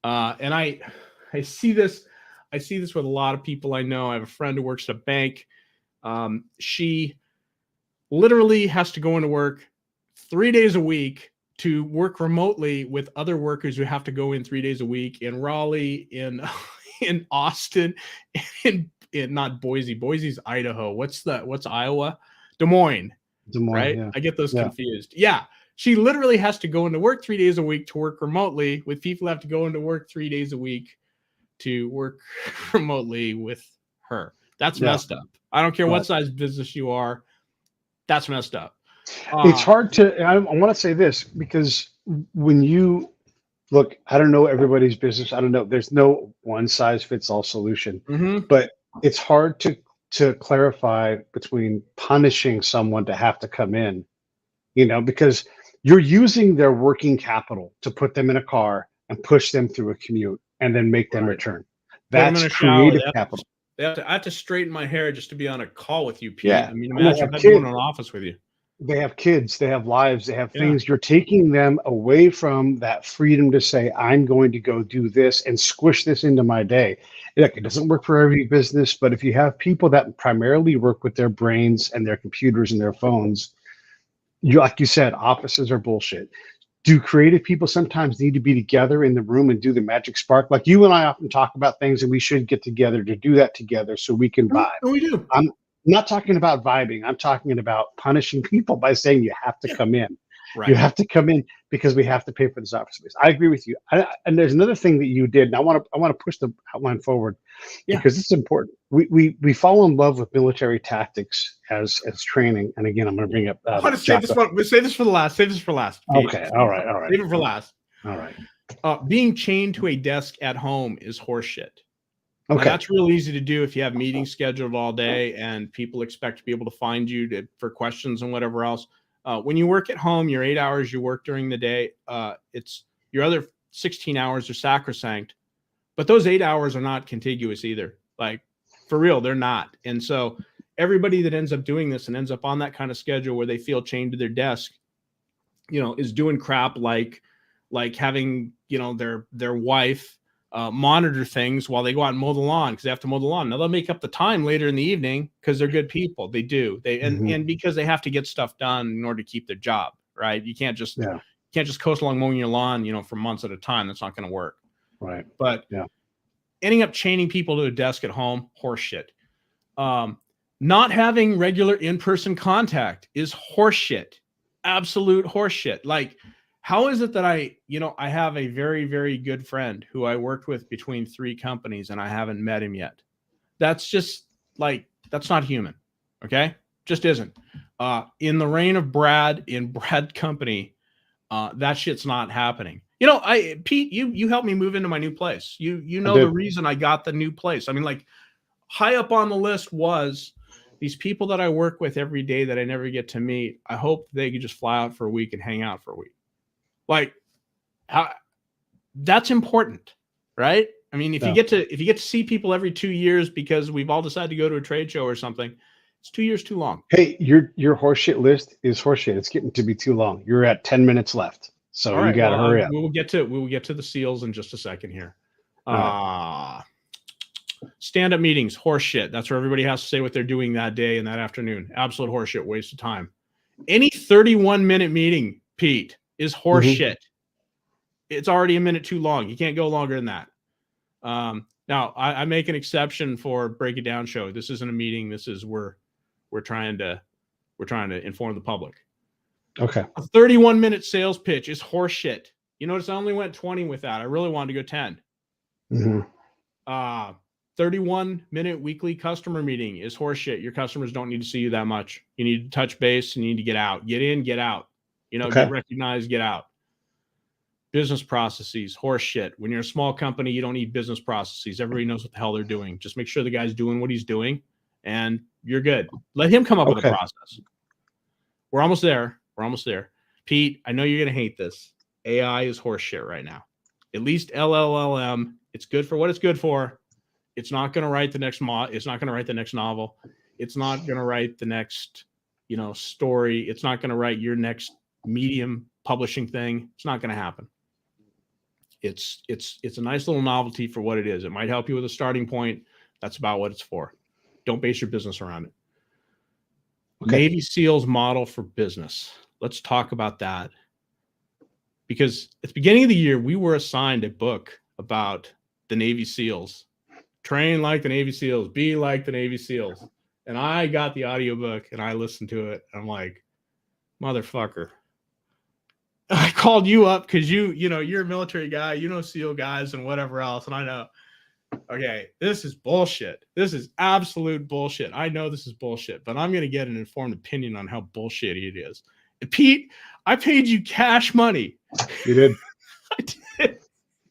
And I see this. I see this with a lot of people I know. I have a friend who works at a bank. She literally has to go into work 3 days a week to work remotely with other workers who have to go in 3 days a week in Raleigh, in Austin, in not Boise. Boise's Idaho. What's Iowa? Des Moines, right? Yeah. I get those confused. Yeah. She literally has to go into work 3 days a week to work remotely with people who have to go into work 3 days a week to work remotely with her. That's messed up. I don't care what size business you are. That's messed up. It's hard to, I want to say this, because when you look, I don't know everybody's business. I don't know. There's no one size fits all solution, but it's hard to clarify between punishing someone to have to come in, because you're using their working capital to put them in a car and push them through a commute and then make them return. That's creative capital. I have to straighten my hair just to be on a call with you, Pete. Yeah. I mean, imagine going in an office with you. They have kids, they have lives, they have things. You're taking them away from that freedom to say, I'm going to go do this and squish this into my day. Look, it doesn't work for every business, but if you have people that primarily work with their brains and their computers and their phones, like you said, offices are bullshit. Do creative people sometimes need to be together in the room and do the magic spark? Like you and I often talk about things, and we should get together to do that together so we can vibe. We do. I'm not talking about vibing. I'm talking about punishing people by saying you have to come in. Right. You have to come in because we have to pay for this office space. I agree with you. And there's another thing that you did, and I want to push the outline forward because it's important. We fall in love with military tactics as training. And again, I'm going to bring up. I want to say this one. We'll save this for the last. Save this for last. Pete. Okay. All right. Save it for last. All right. Being chained to a desk at home is horseshit. Okay. Now, that's real easy to do if you have meetings scheduled all day and people expect to be able to find you for questions and whatever else. When you work at home, your 8 hours you work during the day, it's your other 16 hours are sacrosanct, but those 8 hours are not contiguous either. Like for real, they're not. And so everybody that ends up doing this and ends up on that kind of schedule where they feel chained to their desk, is doing crap like having, their wife monitor things while they go out and mow the lawn because they have to mow the lawn. Now they'll make up the time later in the evening because they're good people. They do. And because they have to get stuff done in order to keep their job, right? You can't just coast along mowing your lawn, for months at a time. That's not going to work. Right. But ending up chaining people to a desk at home, horseshit. Not having regular in-person contact is horseshit. Absolute horseshit. Like, how is it that I have a very, very good friend who I worked with between 3 companies and I haven't met him yet? That's just that's not human. Okay. Just isn't. In the reign of Brad, in Brad company, that shit's not happening. Pete, you helped me move into my new place. You know the reason I got the new place. I mean, high up on the list was these people that I work with every day that I never get to meet. I hope they could just fly out for a week and hang out for a week. That's important, right? I mean, if you get to see people every 2 years because we've all decided to go to a trade show or something, it's 2 years too long. Hey, your horseshit list is horseshit. It's getting to be too long. You're at 10 minutes left, so you got to hurry up. We will get to the seals in just a second here. Stand-up meetings, horseshit. That's where everybody has to say what they're doing that day and that afternoon. Absolute horseshit, waste of time. Any 31-minute meeting, Pete, is horseshit. It's already a minute too long. You can't go longer than that. Now I make an exception for Break It Down show. This isn't a meeting. This is we're trying to inform the public. Okay. A 31-minute sales pitch is horseshit. You notice I only went 20 with that. I really wanted to go 10. 31-minute weekly customer meeting is horseshit. Your customers don't need to see you that much. You need to touch base and you need to get out. Get in, get out. Get recognized, get out. Business processes, horseshit. When you're a small company, you don't need business processes. Everybody knows what the hell they're doing. Just make sure the guy's doing what he's doing and you're good. Let him come up with a process. We're almost there. Pete, I know you're going to hate this. AI is horseshit right now. At least LLM, it's good for what it's good for. It's not going to write the next it's not going to write the next novel. It's not going to write the next, story. It's not going to write your next Medium publishing thing. It's not going to happen. It's a nice little novelty for what it is. It might help you with a starting point. That's about what it's for. Don't base your business around it. Okay. Navy SEALs model for business. Let's talk about that. Because at the beginning of the year, we were assigned a book about the Navy SEALs. Train like the Navy SEALs, be like the Navy SEALs. And I got the audiobook and I listened to it. I'm like, motherfucker. I called you up because you're a military guy, SEAL guys and whatever else. And I know, okay, this is bullshit. This is absolute bullshit. I know this is bullshit, but I'm going to get an informed opinion on how bullshitty it is. And Pete, I paid you cash money. You did. I did.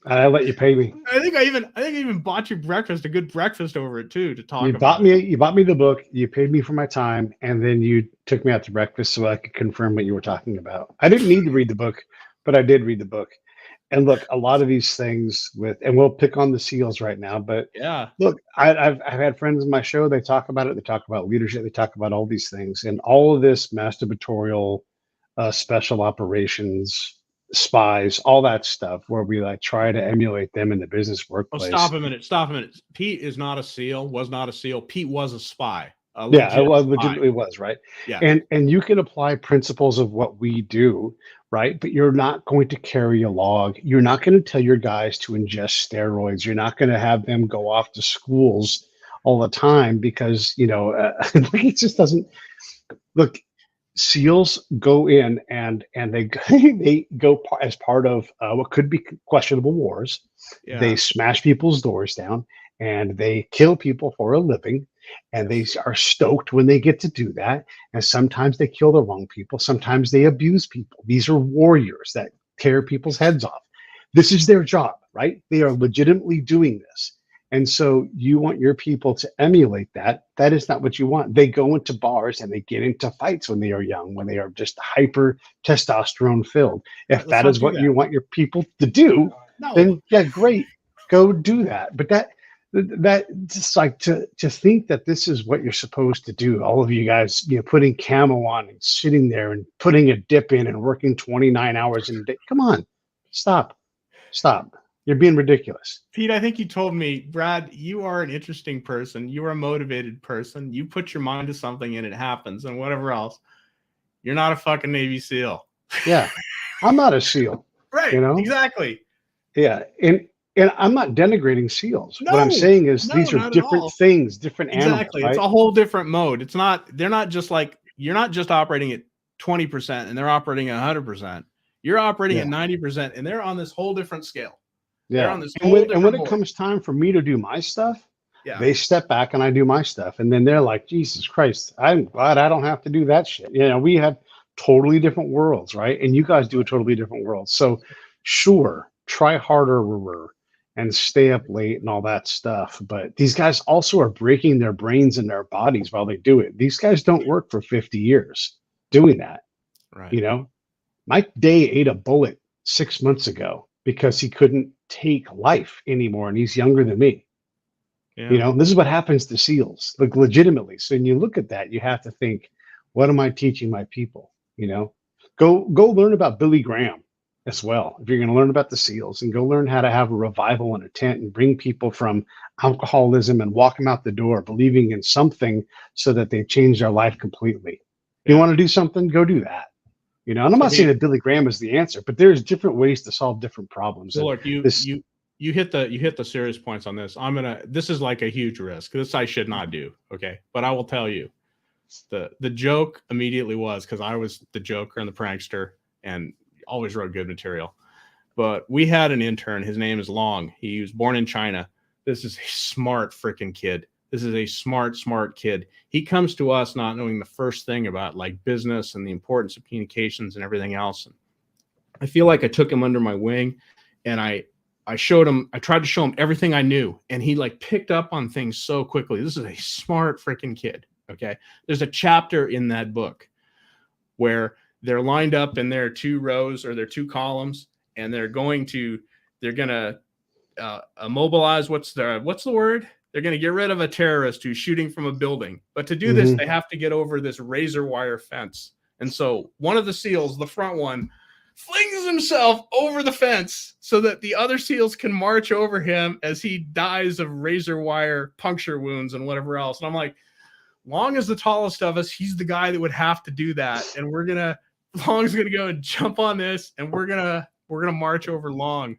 I let you pay me. I think I even bought you breakfast, a good breakfast over it too, to talk about. You bought me the book, you paid me for my time, and then you took me out to breakfast so I could confirm what you were talking about. I didn't need to read the book, but I did read the book. And look, a lot of these things and we'll pick on the SEALs right now, but yeah, look, I've had friends in my show, they talk about it, they talk about leadership, they talk about all these things, and all of this masturbatorial special operations, spies, all that stuff, where we try to emulate them in the business workplace. Oh, stop a minute. Pete is not a SEAL, was not a SEAL. Pete was a spy. Yeah, it legitimately was, right? Yeah. And you can apply principles of what we do, right? But you're not going to carry a log. You're not going to tell your guys to ingest steroids. You're not going to have them go off to schools all the time because, it just doesn't look. SEALs go in and they they go as part of what could be questionable wars. Yeah. They smash people's doors down and they kill people for a living, and they are stoked when they get to do that. And sometimes they kill the wrong people. Sometimes they abuse people. These are warriors that tear people's heads off. This is their job, right? They are legitimately doing this. And so you want your people to emulate that. That is not what you want. They go into bars and they get into fights when they are young, when they are just hyper testosterone filled. If that is what you want your people to do, then yeah, great, go do that. But that just to think that this is what you're supposed to do. All of you guys, putting camo on and sitting there and putting a dip in and working 29 hours in a day. Come on, stop. You're being ridiculous. Pete, I think you told me, Brad, you are an interesting person. You are a motivated person. You put your mind to something and it happens and whatever else. You're not a fucking Navy SEAL. Yeah. I'm not a SEAL. Right. Exactly. Yeah. And I'm not denigrating SEAls. No, what I'm saying is these are different things, different animals. Exactly. Right? It's a whole different mode. They're not just you're not just operating at 20% and they're operating at 100%. You're operating at 90% and they're on this whole different scale. Yeah. And when it comes time for me to do my stuff, they step back and I do my stuff. And then they're like, Jesus Christ, I'm glad I don't have to do that shit. We have totally different worlds, right? And you guys do a totally different world. So sure, try harder and stay up late and all that stuff. But these guys also are breaking their brains and their bodies while they do it. These guys don't work for 50 years doing that. Right. Mike Day ate a bullet 6 months ago because he couldn't take life anymore, and he's younger than me. Yeah. This is what happens to SEALs, legitimately. So when you look at that, you have to think, what am I teaching my people? Go learn about Billy Graham as well. If you're going to learn about the SEALs, and go learn how to have a revival in a tent and bring people from alcoholism and walk them out the door, believing in something so that they change their life completely. You want to do something, go do that. And I'm not saying that Billy Graham is the answer, but there's different ways to solve different problems. So look, you hit the serious points on this. This is like a huge risk. This I should not do. Okay. But I will tell you, the joke immediately was, because I was the joker and the prankster and always wrote good material. But we had an intern, his name is Long. He was born in China. This is a smart freaking kid. This is a smart kid. He comes to us not knowing the first thing about business and the importance of communications and everything else. And I feel like I took him under my wing and I tried to show him everything I knew. And he picked up on things so quickly. This is a smart freaking kid. Okay. There's a chapter in that book where they're lined up in their 2 rows or their 2 columns, and they're going to immobilize. What's the word? They're going to get rid of a terrorist who's shooting from a building. But to do this, they have to get over this razor wire fence. And so one of the SEALs, the front one, flings himself over the fence so that the other SEALs can march over him as he dies of razor wire puncture wounds and whatever else. And I'm like, Long is the tallest of us. He's the guy that would have to do that. And Long's going to go and jump on this, and we're going to march over Long.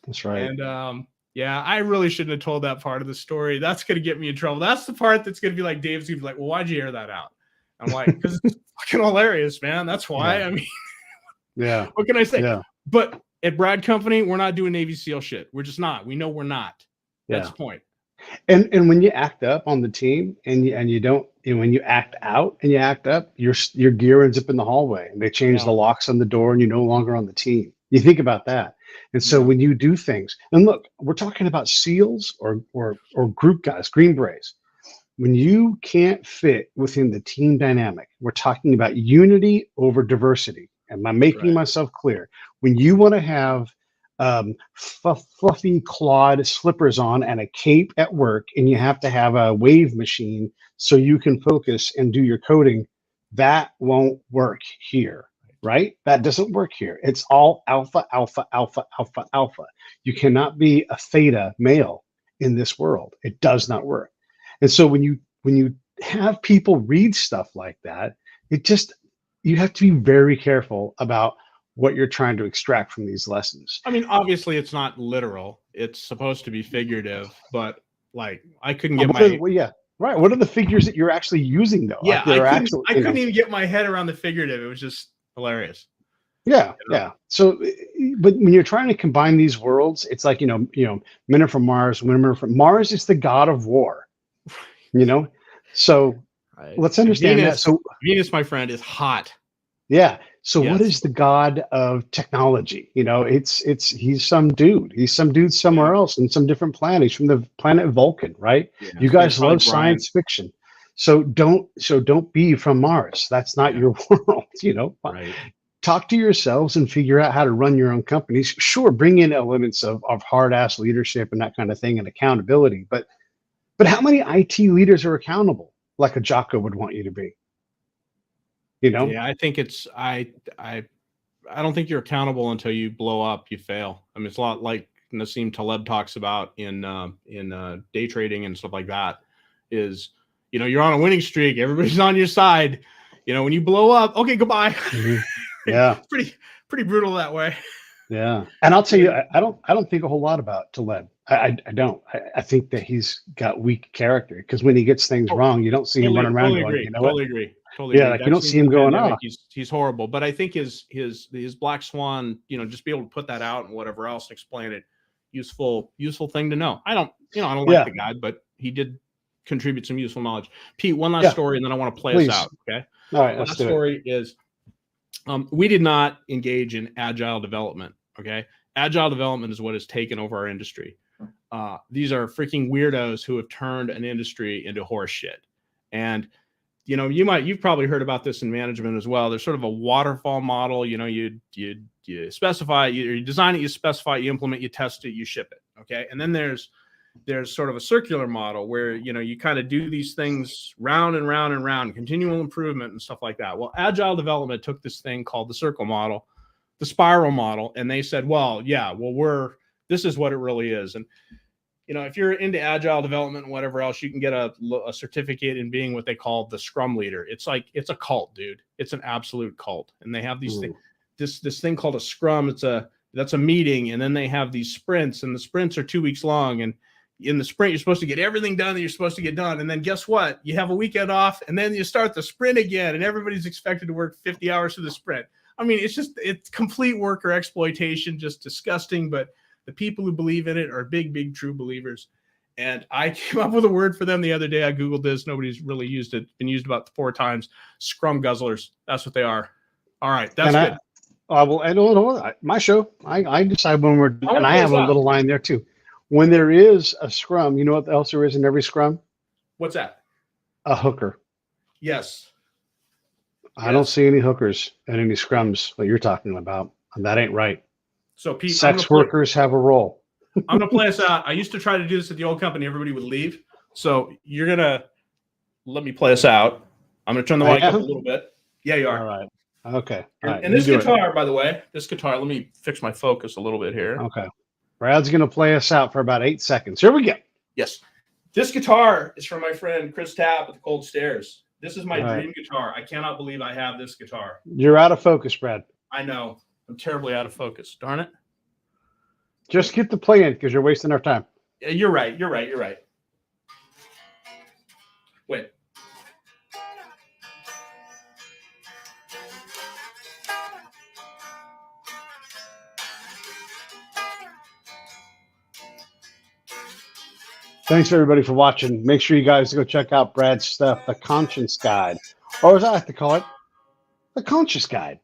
That's right. And yeah, I really shouldn't have told that part of the story. That's going to get me in trouble. That's the part that's going to be like, Dave's going to be like, well, why'd you air that out? I'm like, because it's fucking hilarious, man. That's why. Yeah. I mean, yeah. What can I say? Yeah. But at Brad Company, we're not doing Navy SEAL shit. We're just not. We know we're not. That's the point. And when you act up on the team and you don't, when you act out and you act up, your gear ends up in the hallway, and they change the locks on the door, and you're no longer on the team. You think about that. And so when you do things, and look, we're talking about SEALs or group guys, Green Berets. When you can't fit within the team dynamic, we're talking about unity over diversity. Am I making myself clear? When you want to have fluffy clawed slippers on and a cape at work, and you have to have a wave machine so you can focus and do your coding, that won't work here. Right? That doesn't work here. It's all alpha, alpha, alpha, alpha, alpha. You cannot be a theta male in this world. It does not work. And so when you have people read stuff like that, you have to be very careful about what you're trying to extract from these lessons. I mean, obviously it's not literal. It's supposed to be figurative, but like I couldn't get right. What are the figures that you're actually using though? Yeah, I couldn't even get my head around the figurative. It was just hilarious. Yeah, yeah. So, but when you're trying to combine these worlds, it's like, men are from Mars, women are from Mars is the god of war, So let's understand that. So Venus, my friend, is hot. Yeah. So what is the god of technology? He's some dude. He's some dude somewhere else in some different planet. He's from the planet Vulcan, right? Yeah, you guys love science fiction. So don't be from Mars. That's not your world, Right. Talk to yourselves and figure out how to run your own companies. Sure, bring in elements of hard ass leadership and that kind of thing and accountability. But how many IT leaders are accountable like a Jocko would want you to be? Yeah, I think I don't think you're accountable until you blow up, you fail. I mean, it's a lot like Nassim Taleb talks about in day trading and stuff like that. Is you're on a winning streak, everybody's on your side. When you blow up, okay, goodbye. Mm-hmm. Yeah, it's pretty brutal that way. Yeah, and I'll tell you, I don't think a whole lot about Taleb. I don't. I think that he's got weak character because when he gets things wrong, you don't see him running around going, Totally agree. Like you don't see him going, oh, he's horrible. But I think his Black Swan, just be able to put that out and whatever else, explain it, useful thing to know. I don't like the guy, but he did contribute some useful knowledge. Pete, one last story, and then I want to play us out. Okay. All right. Last story is, we did not engage in agile development. Okay. Agile development is what has taken over our industry. These are freaking weirdos who have turned an industry into horse shit. And, you've probably heard about this in management as well. There's sort of a waterfall model. You specify, you design it, you specify, you implement, you test it, you ship it. Okay. And then there's sort of a circular model where, you kind of do these things round and round and round, continual improvement and stuff like that. Well, agile development took this thing called the circle model, the spiral model, and they said, this is what it really is. And, if you're into agile development and whatever else, you can get a certificate in being what they call the Scrum leader. It's a cult, dude. It's an absolute cult. And they have these things, this thing called a Scrum. That's a meeting. And then they have these sprints, and the sprints are 2 weeks long. And in the sprint, you're supposed to get everything done that you're supposed to get done. And then guess what? You have a weekend off, and then you start the sprint again, and everybody's expected to work 50 hours for the sprint. I mean, it's complete worker exploitation, just disgusting. But the people who believe in it are big true believers. And I came up with a word for them the other day. I Googled this. Nobody's really used it. It's been used about 4 times. Scrum guzzlers. That's what they are. All right. That's good. I will end my show. I decide when we're done. And I have a little line there too. When there is a Scrum, you know what else there is in every Scrum? What's that? A hooker. Yes. I don't see any hookers and any scrums that you're talking about. And that ain't right. So Pete, sex workers have a role. I'm going to play us out. I used to try to do this at the old company. Everybody would leave. So you're going to let me play us out. I'm going to turn the mic up a little bit. Yeah, you are. All right. Okay. All right. And this guitar, by the way, let me fix my focus a little bit here. Okay. Brad's going to play us out for about 8 seconds. Here we go. Yes. This guitar is from my friend Chris Tapp at the Cold Stairs. This is my dream guitar. I cannot believe I have this guitar. You're out of focus, Brad. I know. I'm terribly out of focus. Darn it. Just get the play in because you're wasting our time. Yeah, you're right. You're right. Wait. Thanks, everybody, for watching. Make sure you guys go check out Brad's stuff, The Conscience Guide. Or as I like to call it, The Conscious Guide.